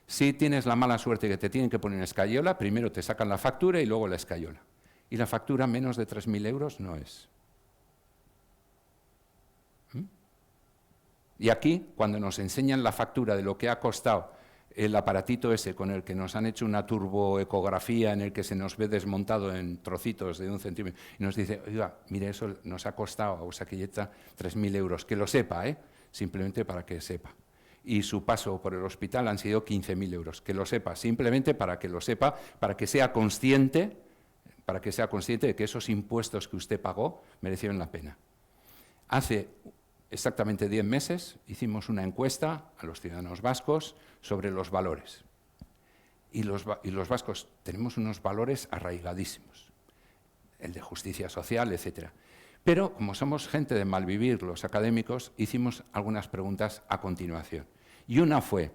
S2: si tienes la mala suerte que te tienen que poner una escayola, primero te sacan la factura y luego la escayola. Y la factura menos de 3.000 euros no es. Y aquí, cuando nos enseñan la factura de lo que ha costado el aparatito ese con el que nos han hecho una turboecografía en el que se nos ve desmontado en trocitos de 1 centímetro, y nos dice, oiga, mire, eso nos ha costado a Osakidetza 3.000 euros, que lo sepa, simplemente para que sepa. Y su paso por el hospital han sido 15.000 euros, que lo sepa, simplemente para que lo sepa, para que sea consciente de que esos impuestos que usted pagó merecieron la pena. Hace exactamente 10 meses hicimos una encuesta a los ciudadanos vascos sobre los valores. Y los vascos tenemos unos valores arraigadísimos, el de justicia social, etc. Pero, como somos gente de malvivir, los académicos, hicimos algunas preguntas a continuación. Y una fue,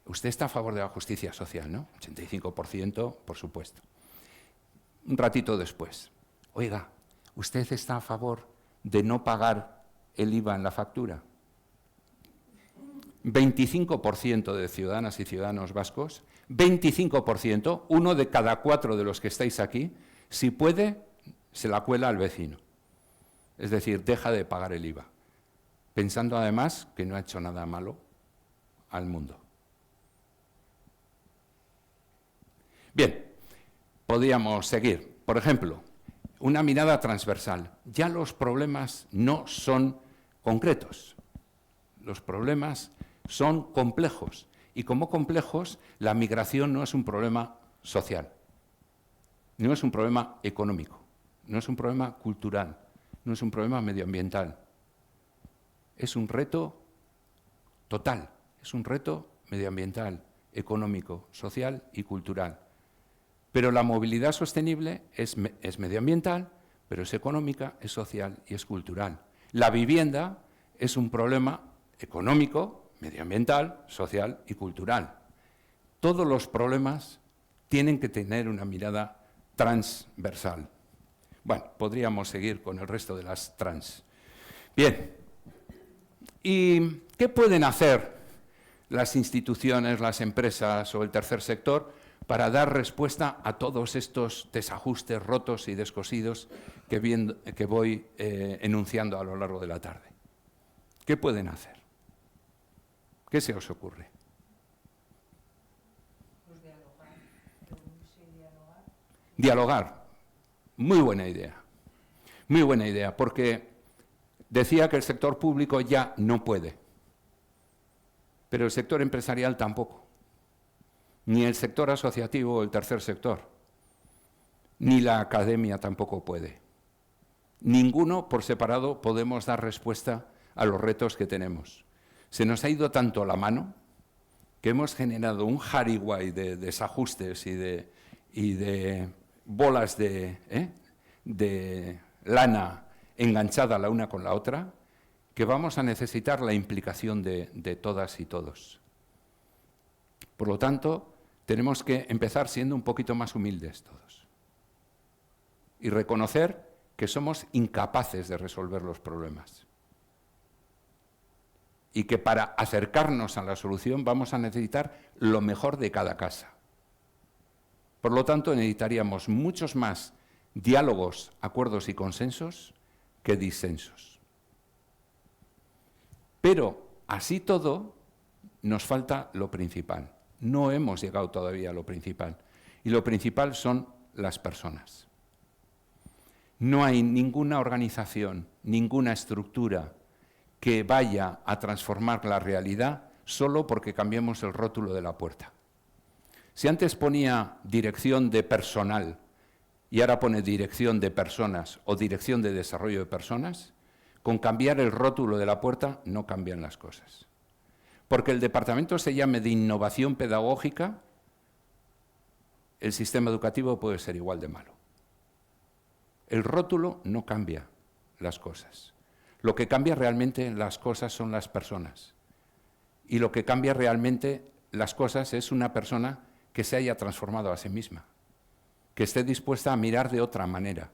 S2: ¿usted está a favor de la justicia social, no? 85%, por supuesto. Un ratito después, oiga, ¿usted está a favor de no pagar el IVA en la factura? 25% de ciudadanas y ciudadanos vascos, 25%, 1 de cada 4 de los que estáis aquí, si puede, se la cuela al vecino. Es decir, deja de pagar el IVA, pensando además que no ha hecho nada malo al mundo. Bien, podríamos seguir. Por ejemplo, una mirada transversal. Ya los problemas no son concretos, los problemas son complejos. Y como complejos, la migración no es un problema social, no es un problema económico, no es un problema cultural, no es un problema medioambiental. Es un reto total, es un reto medioambiental, económico, social y cultural. Pero la movilidad sostenible es medioambiental, pero es económica, es social y es cultural. La vivienda es un problema económico, medioambiental, social y cultural. Todos los problemas tienen que tener una mirada transversal. Bueno, podríamos seguir con el resto de las trans. Bien, ¿y qué pueden hacer las instituciones, las empresas o el tercer sector para dar respuesta a todos estos desajustes rotos y descosidos que voy enunciando a lo largo de la tarde? ¿Qué pueden hacer? ¿Qué se os ocurre?
S3: Pues dialogar.
S2: Dialogar. Muy buena idea. Muy buena idea, porque decía que el sector público ya no puede, pero el sector empresarial tampoco, ni el sector asociativo o el tercer sector, ni la academia tampoco puede. Ninguno por separado podemos dar respuesta a los retos que tenemos. Se nos ha ido tanto la mano que hemos generado un jariguay de desajustes y de bolas de lana enganchada la una con la otra, que vamos a necesitar la implicación de todas y todos. Por lo tanto, tenemos que empezar siendo un poquito más humildes todos y reconocer que somos incapaces de resolver los problemas y que para acercarnos a la solución vamos a necesitar lo mejor de cada casa. Por lo tanto, necesitaríamos muchos más diálogos, acuerdos y consensos que disensos. Pero, así todo, nos falta lo principal. No hemos llegado todavía a lo principal. Y lo principal son las personas. No hay ninguna organización, ninguna estructura que vaya a transformar la realidad solo porque cambiemos el rótulo de la puerta. Si antes ponía dirección de personal y ahora pone dirección de personas o dirección de desarrollo de personas, con cambiar el rótulo de la puerta no cambian las cosas. Porque el departamento se llame de innovación pedagógica, el sistema educativo puede ser igual de malo. El rótulo no cambia las cosas. Lo que cambia realmente las cosas son las personas. Y lo que cambia realmente las cosas es una persona que se haya transformado a sí misma, que esté dispuesta a mirar de otra manera.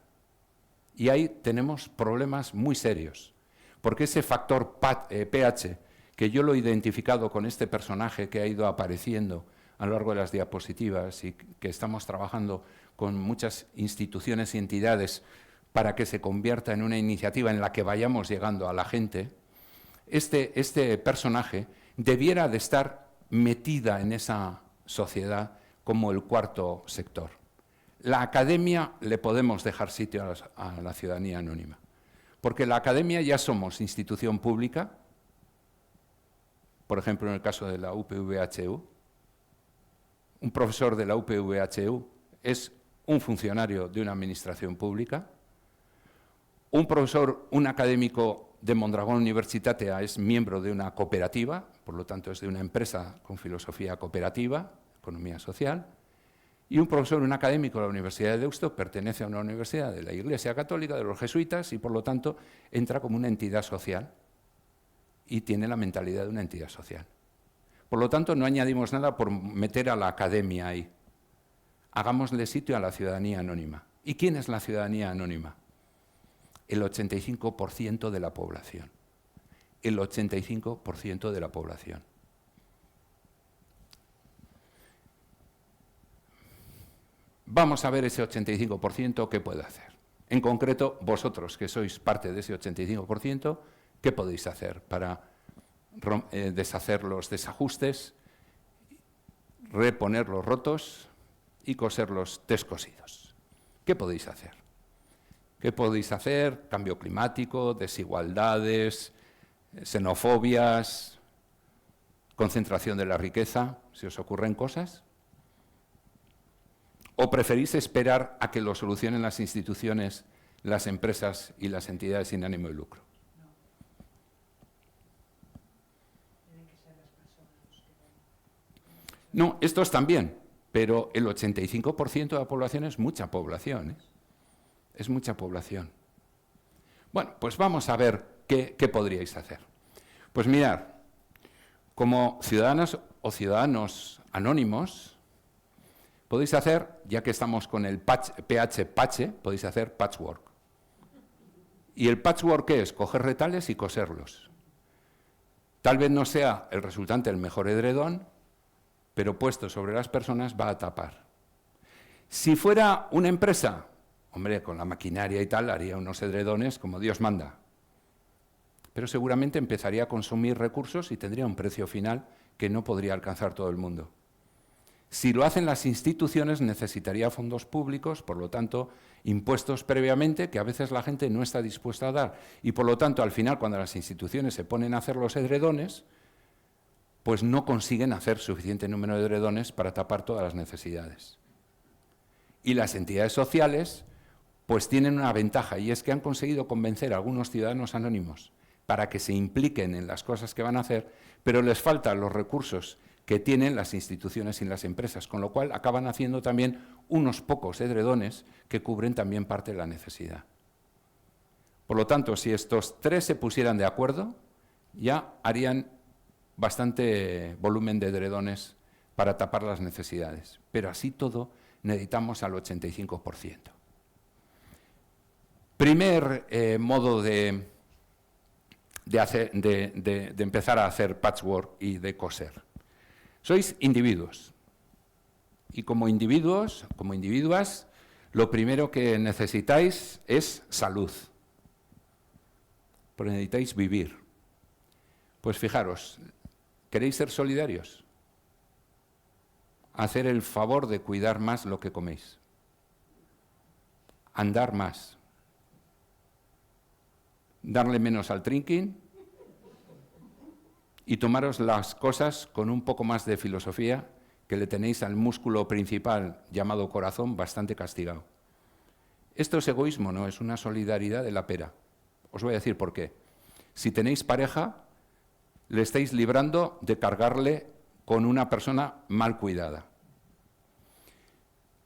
S2: Y ahí tenemos problemas muy serios, porque ese factor pH, que yo lo he identificado con este personaje que ha ido apareciendo a lo largo de las diapositivas y que estamos trabajando con muchas instituciones y entidades para que se convierta en una iniciativa en la que vayamos llegando a la gente, este personaje debiera de estar metida en esa sociedad como el cuarto sector. La academia le podemos dejar sitio a la ciudadanía anónima, porque la academia ya somos institución pública, por ejemplo en el caso de la UPV-HU, un profesor de la UPV-HU es un funcionario de una administración pública, un académico de Mondragón Universitatea es miembro de una cooperativa, por lo tanto es de una empresa con filosofía cooperativa, economía social, y un profesor, un académico de la Universidad de Deusto pertenece a una universidad de la Iglesia Católica, de los jesuitas, y por lo tanto entra como una entidad social y tiene la mentalidad de una entidad social. Por lo tanto, no añadimos nada por meter a la academia ahí. Hagámosle sitio a la ciudadanía anónima. ¿Y quién es la ciudadanía anónima? El 85% de la población. El 85% de la población. Vamos a ver ese 85% qué puede hacer. En concreto, vosotros, que sois parte de ese 85%, ¿qué podéis hacer para deshacer los desajustes, reponer los rotos y coser los descosidos? ¿Qué podéis hacer? ¿Qué podéis hacer? Cambio climático, desigualdades, xenofobias, concentración de la riqueza. ¿Se os ocurren cosas? ¿O preferís esperar a que lo solucionen las instituciones, las empresas y las entidades sin ánimo de lucro? No, estos también, pero el 85% de la población es mucha población, ¿eh? Es mucha población. Bueno, pues vamos a ver qué podríais hacer. Pues mirad, como ciudadanas o ciudadanos anónimos, podéis hacer, ya que estamos con el pH, podéis hacer patchwork. ¿Y el patchwork qué es? Coger retales y coserlos. Tal vez no sea el resultante el mejor edredón, pero puesto sobre las personas va a tapar. Si fuera una empresa, hombre, con la maquinaria y tal, haría unos edredones como Dios manda. Pero seguramente empezaría a consumir recursos y tendría un precio final que no podría alcanzar todo el mundo. Si lo hacen las instituciones, necesitaría fondos públicos, por lo tanto, impuestos previamente, que a veces la gente no está dispuesta a dar. Y por lo tanto, al final, cuando las instituciones se ponen a hacer los edredones, pues no consiguen hacer suficiente número de edredones para tapar todas las necesidades. Y las entidades sociales, pues tienen una ventaja, y es que han conseguido convencer a algunos ciudadanos anónimos para que se impliquen en las cosas que van a hacer, pero les faltan los recursos que tienen las instituciones y las empresas, con lo cual acaban haciendo también unos pocos edredones que cubren también parte de la necesidad. Por lo tanto, si estos tres se pusieran de acuerdo, ya harían bastante volumen de edredones para tapar las necesidades. Pero así todo necesitamos al 85%. Primer modo de empezar a hacer patchwork y de coser. Sois individuos. Y como individuos, como individuas, lo primero que necesitáis es salud. porque necesitáis vivir. Pues fijaros, ¿queréis ser solidarios? Hacer el favor de cuidar más lo que coméis. Andar más. Darle menos al trinking y tomaros las cosas con un poco más de filosofía, que le tenéis al músculo principal llamado corazón bastante castigado. Esto es egoísmo, no, es una solidaridad de la pera. Os voy a decir por qué. Si tenéis pareja, le estáis librando de cargarle con una persona mal cuidada.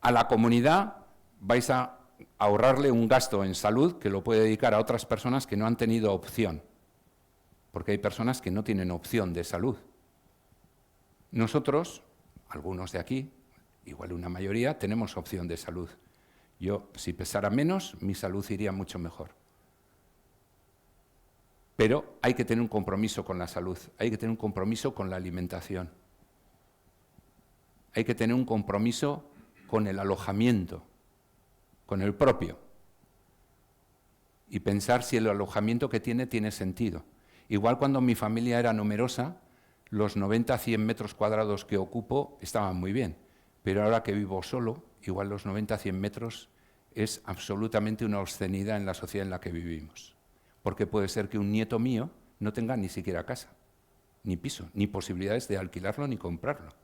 S2: A la comunidad vais a ahorrarle un gasto en salud que lo puede dedicar a otras personas que no han tenido opción, porque hay personas que no tienen opción de salud. Nosotros, algunos de aquí, igual una mayoría, tenemos opción de salud. Yo, si pesara menos, mi salud iría mucho mejor. Pero hay que tener un compromiso con la salud, hay que tener un compromiso con la alimentación, hay que tener un compromiso con el alojamiento, con el propio, y pensar si el alojamiento que tiene sentido. Igual cuando mi familia era numerosa, los 90-100 metros cuadrados que ocupo estaban muy bien, pero ahora que vivo solo, igual los 90-100 metros es absolutamente una obscenidad en la sociedad en la que vivimos. Porque puede ser que un nieto mío no tenga ni siquiera casa, ni piso, ni posibilidades de alquilarlo ni comprarlo.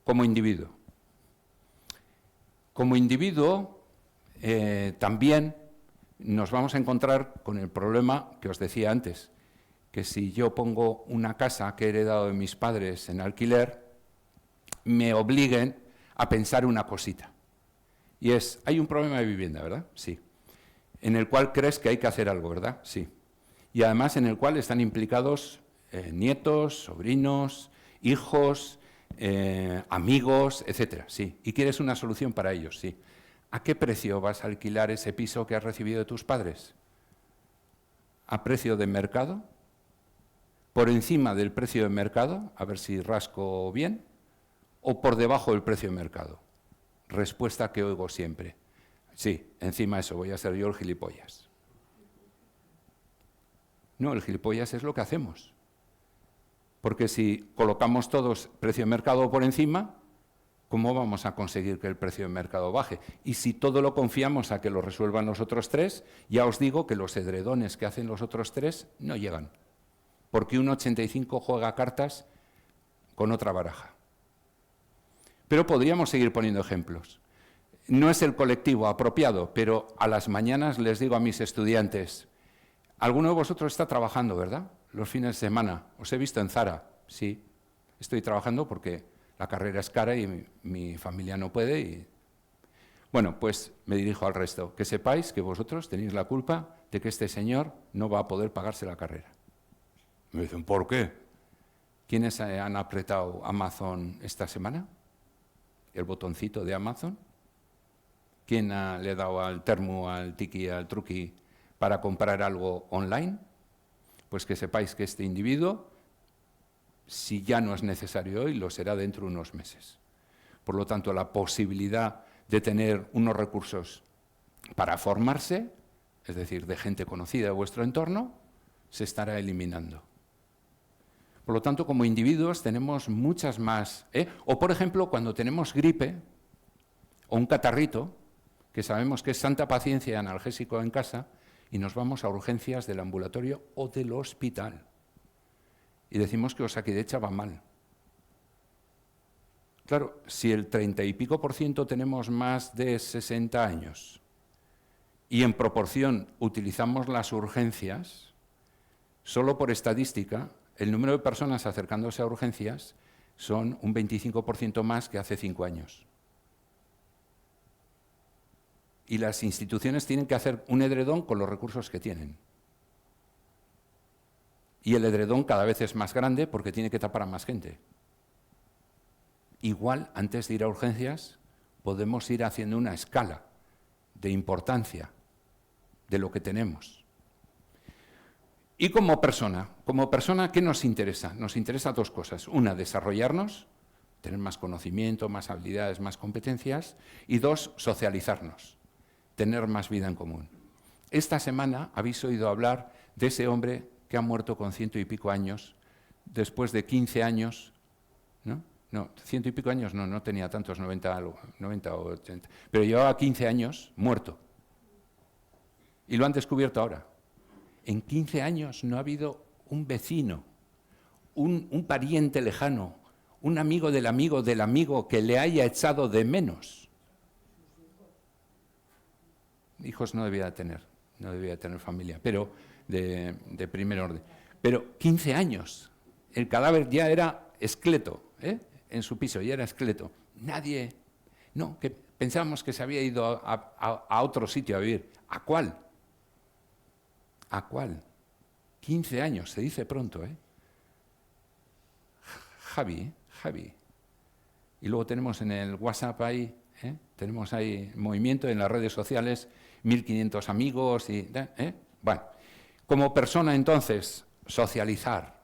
S2: Como individuo. Como individuo, también nos vamos a encontrar con el problema que os decía antes, que si yo pongo una casa que he heredado de mis padres en alquiler, me obliguen a pensar una cosita. Y es, hay un problema de vivienda, ¿verdad? Sí. En el cual crees que hay que hacer algo, ¿verdad? Sí. Y además en el cual están implicados nietos, sobrinos, hijos, amigos, etcétera. Sí. Y quieres una solución para ellos, sí. ¿A qué precio vas a alquilar ese piso que has recibido de tus padres? ¿A precio de mercado? ¿Por encima del precio de mercado? A ver si rasco bien. ¿O por debajo del precio de mercado? Respuesta que oigo siempre. Sí, encima de eso voy a ser yo el gilipollas. No, el gilipollas es lo que hacemos. Porque si colocamos todos precio de mercado por encima, ¿cómo vamos a conseguir que el precio de mercado baje? Y si todo lo confiamos a que lo resuelvan los otros tres, ya os digo que los edredones que hacen los otros tres no llegan. Porque un 85 juega cartas con otra baraja. Pero podríamos seguir poniendo ejemplos. No es el colectivo apropiado, pero a las mañanas les digo a mis estudiantes, ¿alguno de vosotros está trabajando, verdad? Los fines de semana. Os he visto en Zara. Sí, estoy trabajando porque la carrera es cara y mi familia no puede. Y... Bueno, pues me dirijo al resto. Que sepáis que vosotros tenéis la culpa de que este señor no va a poder pagarse la carrera. Me dicen, ¿por qué? ¿Quiénes han apretado Amazon esta semana? ¿El botoncito de Amazon? ¿Quién le ha dado al termo, al tiki, al truqui para comprar algo online? Pues que sepáis que este individuo, si ya no es necesario hoy, lo será dentro de unos meses. Por lo tanto, la posibilidad de tener unos recursos para formarse, es decir, de gente conocida de vuestro entorno, se estará eliminando. Por lo tanto, como individuos tenemos muchas más. O, por ejemplo, cuando tenemos gripe o un catarrito, que sabemos que es santa paciencia y analgésico en casa, y nos vamos a urgencias del ambulatorio o del hospital. Y decimos que Osakidetza va mal. Claro, si el 30 y pico % tenemos más de 60 años y en proporción utilizamos las urgencias, solo por estadística, el número de personas acercándose a urgencias son un 25% más que hace 5 años. Y las instituciones tienen que hacer un edredón con los recursos que tienen. Y el edredón cada vez es más grande porque tiene que tapar a más gente. Igual, antes de ir a urgencias, podemos ir haciendo una escala de importancia de lo que tenemos. Y como persona, ¿qué nos interesa? Nos interesa dos cosas. Una, desarrollarnos, tener más conocimiento, más habilidades, más competencias. Y dos, socializarnos, tener más vida en común. Esta semana habéis oído hablar de ese hombre que ha muerto con 100 y pico años, después de 15 años, ¿no? No, 100 y pico años no tenía tantos, 90 o 80, pero llevaba 15 años muerto. Y lo han descubierto ahora. En 15 años no ha habido un vecino, un pariente lejano, un amigo del amigo que le haya echado de menos. Hijos no debía tener familia, pero de primer orden. Pero 15 años, el cadáver ya era esqueleto, en su piso, ya era esqueleto. Nadie, no, que pensábamos que se había ido a otro sitio a vivir. ¿A cuál? ¿A cuál? 15 años, se dice pronto, Javi. Y luego tenemos en el WhatsApp ahí, tenemos ahí movimiento en las redes sociales, 1.500 amigos y... Bueno, como persona entonces, socializar,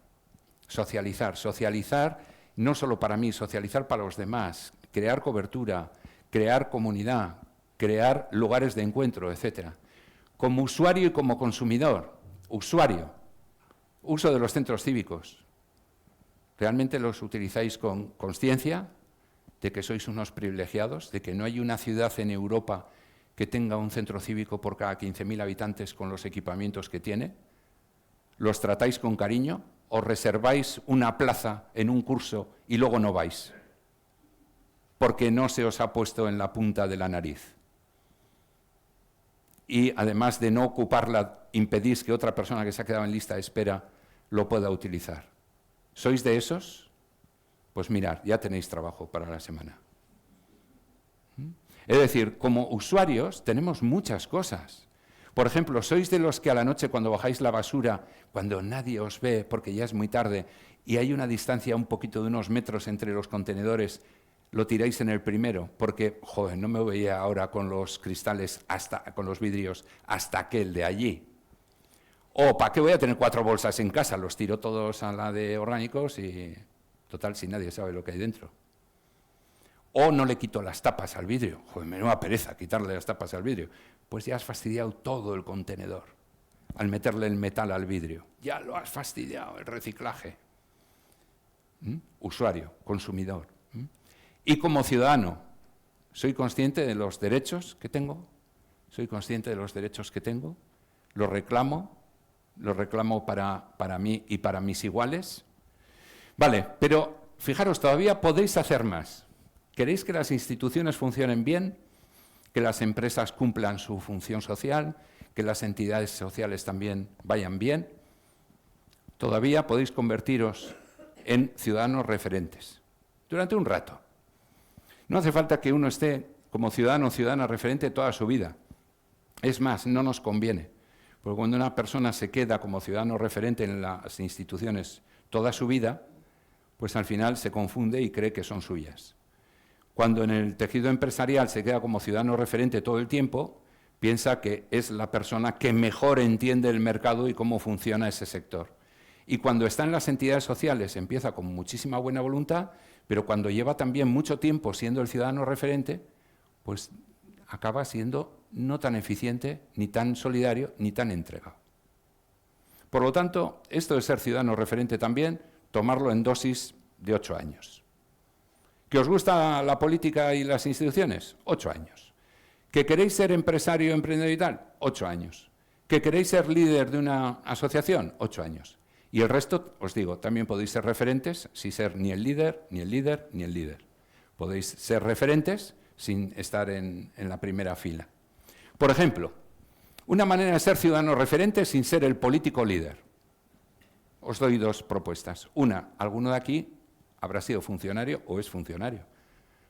S2: no solo para mí, socializar para los demás, crear cobertura, crear comunidad, crear lugares de encuentro, etc. Como usuario y como consumidor, uso de los centros cívicos. ¿Realmente los utilizáis con consciencia de que sois unos privilegiados, de que no hay una ciudad en Europa que tenga un centro cívico por cada 15.000 habitantes con los equipamientos que tiene? ¿Los tratáis con cariño? ¿O reserváis una plaza en un curso y luego no vais? Porque no se os ha puesto en la punta de la nariz. Y además de no ocuparla, impedís que otra persona que se ha quedado en lista de espera lo pueda utilizar. ¿Sois de esos? Pues mirad, ya tenéis trabajo para la semana. Es decir, como usuarios tenemos muchas cosas. Por ejemplo, ¿sois de los que a la noche cuando bajáis la basura, cuando nadie os ve porque ya es muy tarde y hay una distancia un poquito de unos metros entre los contenedores, lo tiráis en el primero? Porque, joder, no me veía ahora con los cristales, con los vidrios, hasta aquel de allí. O, ¿para qué voy a tener 4 bolsas en casa? Los tiro todos a la de orgánicos y, total, si nadie sabe lo que hay dentro. O no le quito las tapas al vidrio. Joder, menuda pereza quitarle las tapas al vidrio. Pues ya has fastidiado todo el contenedor al meterle el metal al vidrio. Ya lo has fastidiado, el reciclaje. Usuario, consumidor. Y como ciudadano, ¿soy consciente de los derechos que tengo? ¿Soy consciente de los derechos que tengo? ¿Los reclamo para mí y para mis iguales? Vale, pero fijaros, todavía podéis hacer más. ¿Queréis que las instituciones funcionen bien? ¿Que las empresas cumplan su función social? ¿Que las entidades sociales también vayan bien? Todavía podéis convertiros en ciudadanos referentes durante un rato. No hace falta que uno esté como ciudadano o ciudadana referente toda su vida. Es más, no nos conviene, porque cuando una persona se queda como ciudadano referente en las instituciones toda su vida, pues al final se confunde y cree que son suyas. Cuando en el tejido empresarial se queda como ciudadano referente todo el tiempo, piensa que es la persona que mejor entiende el mercado y cómo funciona ese sector. Y cuando está en las entidades sociales empieza con muchísima buena voluntad, pero cuando lleva también mucho tiempo siendo el ciudadano referente, pues acaba siendo no tan eficiente, ni tan solidario, ni tan entregado. Por lo tanto, esto de ser ciudadano referente también, tomarlo en dosis de 8 años. ¿Que os gusta la política y las instituciones? 8 años. ¿Que queréis ser empresario, emprendedor y tal? 8 años. ¿Que queréis ser líder de una asociación? 8 años. Y el resto, os digo, también podéis ser referentes sin ser ni el líder, ni el líder, ni el líder. Podéis ser referentes sin estar en la primera fila. Por ejemplo, una manera de ser ciudadano referente sin ser el político líder. Os doy 2 propuestas. Una, alguno de aquí habrá sido funcionario o es funcionario.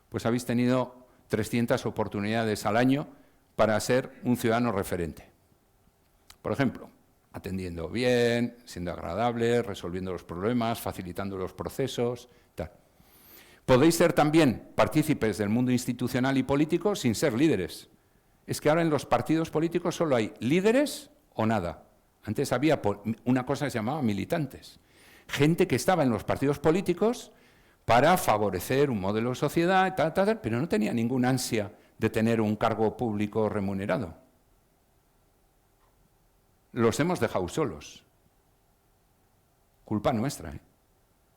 S2: Pues habéis tenido 300 oportunidades al año para ser un ciudadano referente. Por ejemplo, atendiendo bien, siendo agradable, resolviendo los problemas, facilitando los procesos, tal. Podéis ser también partícipes del mundo institucional y político sin ser líderes. Es que ahora en los partidos políticos solo hay líderes o nada. Antes había una cosa que se llamaba militantes. Gente que estaba en los partidos políticos para favorecer un modelo de sociedad, tal, pero no tenía ninguna ansia de tener un cargo público remunerado. los hemos dejado solos. Culpa nuestra, ¿eh?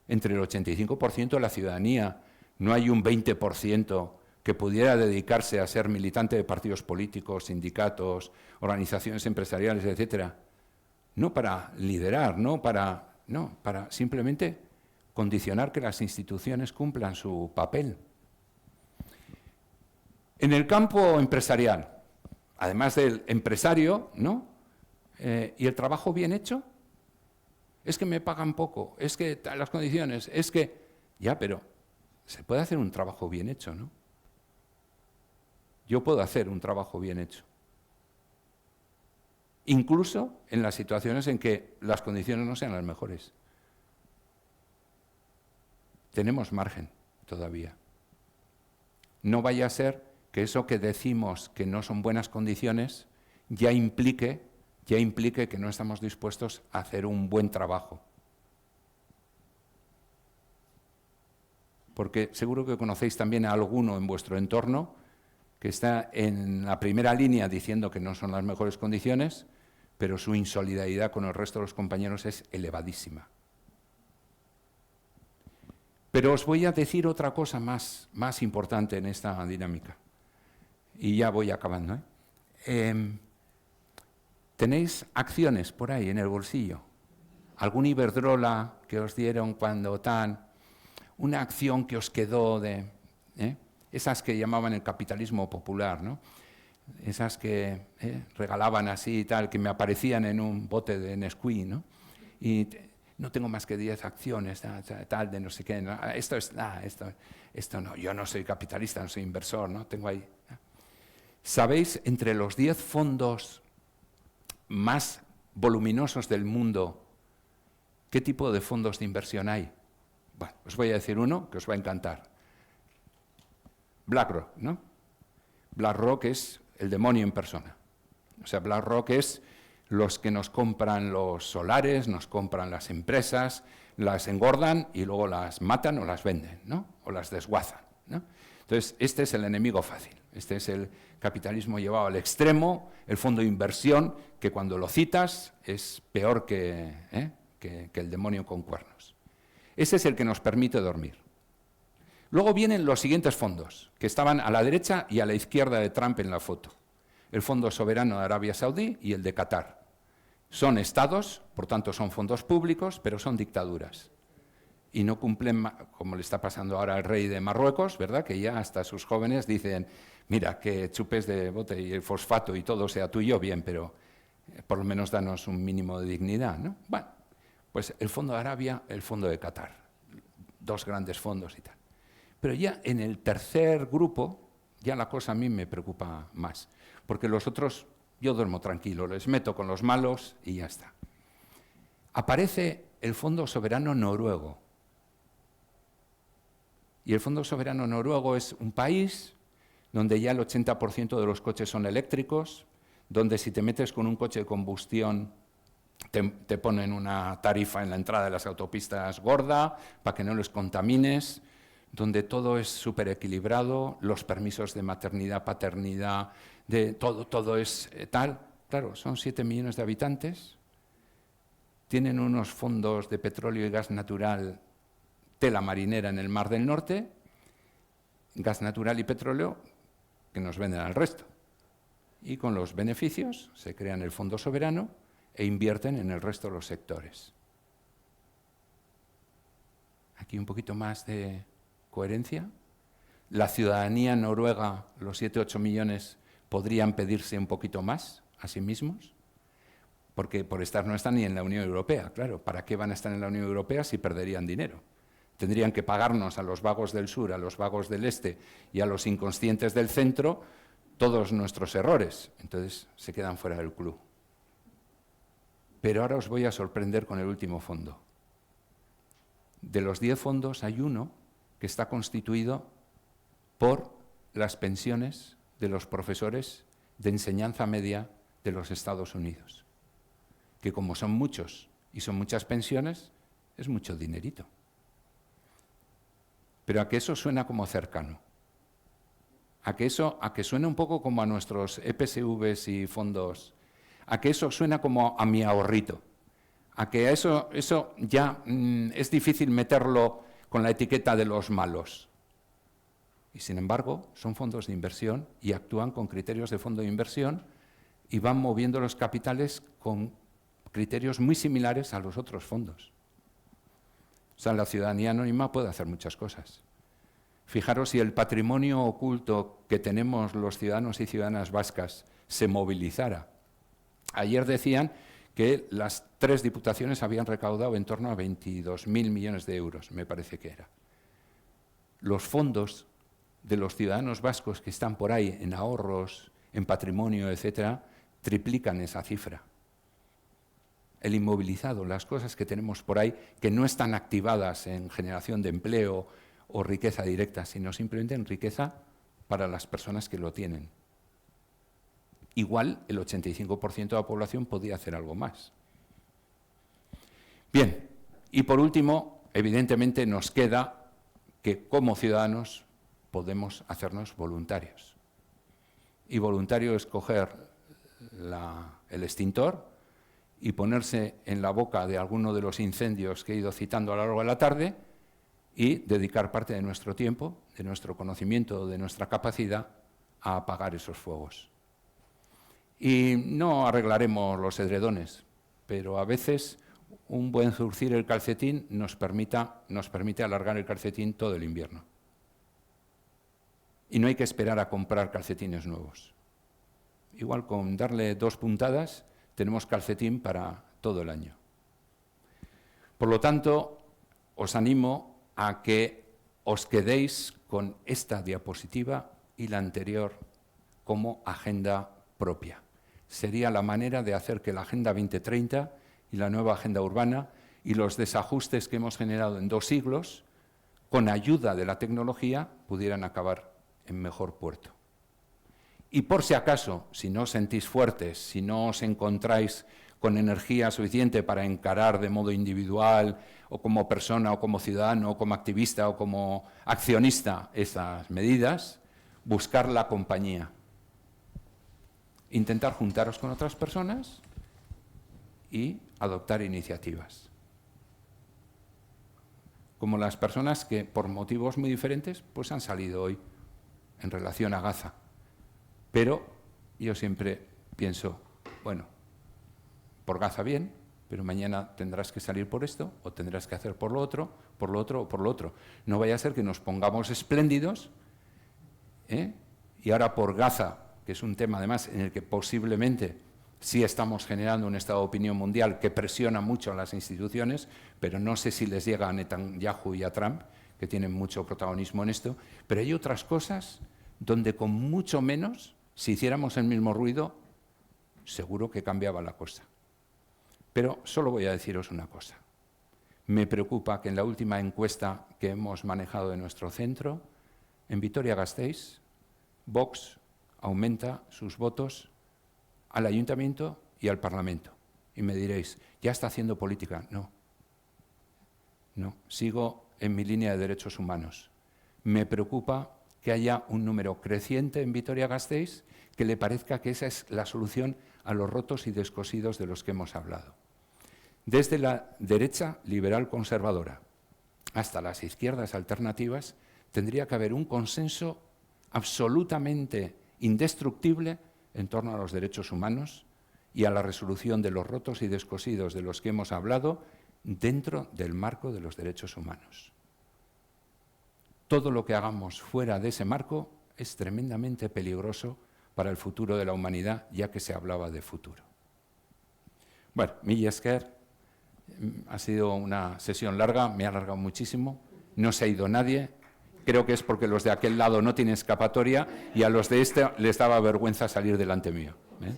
S2: Entre el 85% de la ciudadanía no hay un 20% que pudiera dedicarse a ser militante de partidos políticos, sindicatos, organizaciones empresariales, etcétera. No para liderar, no para simplemente condicionar que las instituciones cumplan su papel. En el campo empresarial, además del empresario, ¿no? ¿Y el trabajo bien hecho? Es que me pagan poco, es que las condiciones, es que... Ya, pero se puede hacer un trabajo bien hecho, ¿no? Yo puedo hacer un trabajo bien hecho. Incluso en las situaciones en que las condiciones no sean las mejores. Tenemos margen todavía. No vaya a ser que eso que decimos que no son buenas condiciones ya implique que no estamos dispuestos a hacer un buen trabajo. Porque seguro que conocéis también a alguno en vuestro entorno que está en la primera línea diciendo que no son las mejores condiciones, pero su insolidaridad con el resto de los compañeros es elevadísima. Pero os voy a decir otra cosa más importante en esta dinámica. Y ya voy acabando, ¿eh? ¿Tenéis acciones por ahí en el bolsillo? ¿Algún Iberdrola que os dieron cuando tan... Una acción que os quedó de... Esas que llamaban el capitalismo popular, ¿no? Esas que regalaban así y tal, que me aparecían en un bote de Nesquik, ¿no? Y no tengo más que 10 acciones, tal, de no sé qué. ¿No? Esto no, yo no soy capitalista, no soy inversor, ¿no? Tengo ahí... ¿Sabéis, entre los 10 fondos más voluminosos del mundo, qué tipo de fondos de inversión hay? Bueno, os voy a decir uno que os va a encantar. BlackRock, ¿no? BlackRock es el demonio en persona. O sea, BlackRock es los que nos compran los solares, nos compran las empresas, las engordan y luego las matan o las venden, ¿no? O las desguazan, ¿no? Entonces, este es el enemigo fácil. Este es el capitalismo llevado al extremo, el fondo de inversión, que cuando lo citas es peor que el demonio con cuernos. Ese es el que nos permite dormir. Luego vienen los siguientes fondos, que estaban a la derecha y a la izquierda de Trump en la foto. El Fondo Soberano de Arabia Saudí y el de Qatar. Son estados, por tanto son fondos públicos, pero son dictaduras. Y no cumplen, como le está pasando ahora al rey de Marruecos, ¿verdad? Que ya hasta sus jóvenes dicen, mira, que chupes de bote y el fosfato y todo sea tuyo, bien, pero por lo menos danos un mínimo de dignidad, ¿no? Bueno, pues el Fondo de Arabia, el Fondo de Qatar, 2 grandes fondos y tal. Pero ya en el tercer grupo, ya la cosa a mí me preocupa más, porque los otros, yo duermo tranquilo, les meto con los malos y ya está. Aparece el Fondo Soberano Noruego. Y el Fondo Soberano Noruego es un país donde ya el 80% de los coches son eléctricos, donde si te metes con un coche de combustión te ponen una tarifa en la entrada de las autopistas gorda para que no los contamines, donde todo es súper equilibrado, los permisos de maternidad, paternidad, todo es tal. Claro, son 7 millones de habitantes, tienen unos fondos de petróleo y gas natural, tela marinera en el Mar del Norte, gas natural y petróleo que nos venden al resto. Y con los beneficios se crean el Fondo Soberano e invierten en el resto de los sectores. Aquí un poquito más de coherencia. La ciudadanía noruega, los 7-8 millones, podrían pedirse un poquito más a sí mismos, porque por estar no están ni en la Unión Europea. Claro, ¿para qué van a estar en la Unión Europea si perderían dinero? Tendrían que pagarnos a los vagos del sur, a los vagos del este y a los inconscientes del centro todos nuestros errores. Entonces se quedan fuera del club. Pero ahora os voy a sorprender con el último fondo. De los 10 fondos hay uno que está constituido por las pensiones de los profesores de enseñanza media de los Estados Unidos, que como son muchos y son muchas pensiones, es mucho dinerito. Pero a que eso suena como cercano, a que suena un poco como a nuestros EPSVs y fondos, a que eso suena como a mi ahorrito, a que eso ya es difícil meterlo con la etiqueta de los malos. Y sin embargo, son fondos de inversión y actúan con criterios de fondo de inversión y van moviendo los capitales con criterios muy similares a los otros fondos. O sea, la ciudadanía anónima puede hacer muchas cosas. Fijaros, si el patrimonio oculto que tenemos los ciudadanos y ciudadanas vascas se movilizara. Ayer decían que las 3 diputaciones habían recaudado en torno a 22.000 millones de euros, me parece que era. Los fondos de los ciudadanos vascos que están por ahí en ahorros, en patrimonio, etcétera, triplican esa cifra. El inmovilizado, las cosas que tenemos por ahí que no están activadas en generación de empleo o riqueza directa, sino simplemente en riqueza para las personas que lo tienen. Igual el 85% de la población podría hacer algo más. Bien, y por último, evidentemente nos queda que como ciudadanos podemos hacernos voluntarios. Y voluntario es coger el extintor y ponerse en la boca de alguno de los incendios que he ido citando a lo largo de la tarde y dedicar parte de nuestro tiempo, de nuestro conocimiento, de nuestra capacidad a apagar esos fuegos. Y no arreglaremos los edredones, pero a veces un buen zurcir el calcetín nos permite alargar el calcetín todo el invierno. Y no hay que esperar a comprar calcetines nuevos. Igual con darle 2 puntadas tenemos calcetín para todo el año. Por lo tanto, os animo a que os quedéis con esta diapositiva y la anterior como agenda propia. Sería la manera de hacer que la Agenda 2030 y la nueva Agenda Urbana y los desajustes que hemos generado en 2 siglos, con ayuda de la tecnología, pudieran acabar en mejor puerto. Y por si acaso, si no os sentís fuertes, si no os encontráis con energía suficiente para encarar de modo individual, o como persona, o como ciudadano, o como activista, o como accionista esas medidas, buscar la compañía. Intentar juntaros con otras personas y adoptar iniciativas. Como las personas que, por motivos muy diferentes, pues han salido hoy en relación a Gaza. Pero yo siempre pienso, bueno, por Gaza bien, pero mañana tendrás que salir por esto, o tendrás que hacer por lo otro, por lo otro, o por lo otro. No vaya a ser que nos pongamos espléndidos, y ahora por Gaza, que es un tema además en el que posiblemente sí estamos generando un estado de opinión mundial que presiona mucho a las instituciones, pero no sé si les llega a Netanyahu y a Trump, que tienen mucho protagonismo en esto, pero hay otras cosas donde con mucho menos, si hiciéramos el mismo ruido, seguro que cambiaba la cosa. Pero solo voy a deciros una cosa. Me preocupa que en la última encuesta que hemos manejado de nuestro centro, en Vitoria-Gasteiz, Vox aumenta sus votos al Ayuntamiento y al Parlamento. Y me diréis, ¿ya está haciendo política? No. No, sigo en mi línea de derechos humanos. Me preocupa que haya un número creciente en Vitoria-Gasteiz que le parezca que esa es la solución a los rotos y descosidos de los que hemos hablado. Desde la derecha liberal conservadora hasta las izquierdas alternativas, tendría que haber un consenso absolutamente indestructible en torno a los derechos humanos y a la resolución de los rotos y descosidos de los que hemos hablado dentro del marco de los derechos humanos. Todo lo que hagamos fuera de ese marco es tremendamente peligroso para el futuro de la humanidad, ya que se hablaba de futuro. Bueno, mila esker, ha sido una sesión larga, me ha alargado muchísimo, no se ha ido nadie, creo que es porque los de aquel lado no tienen escapatoria y a los de este les daba vergüenza salir delante mío, ¿eh?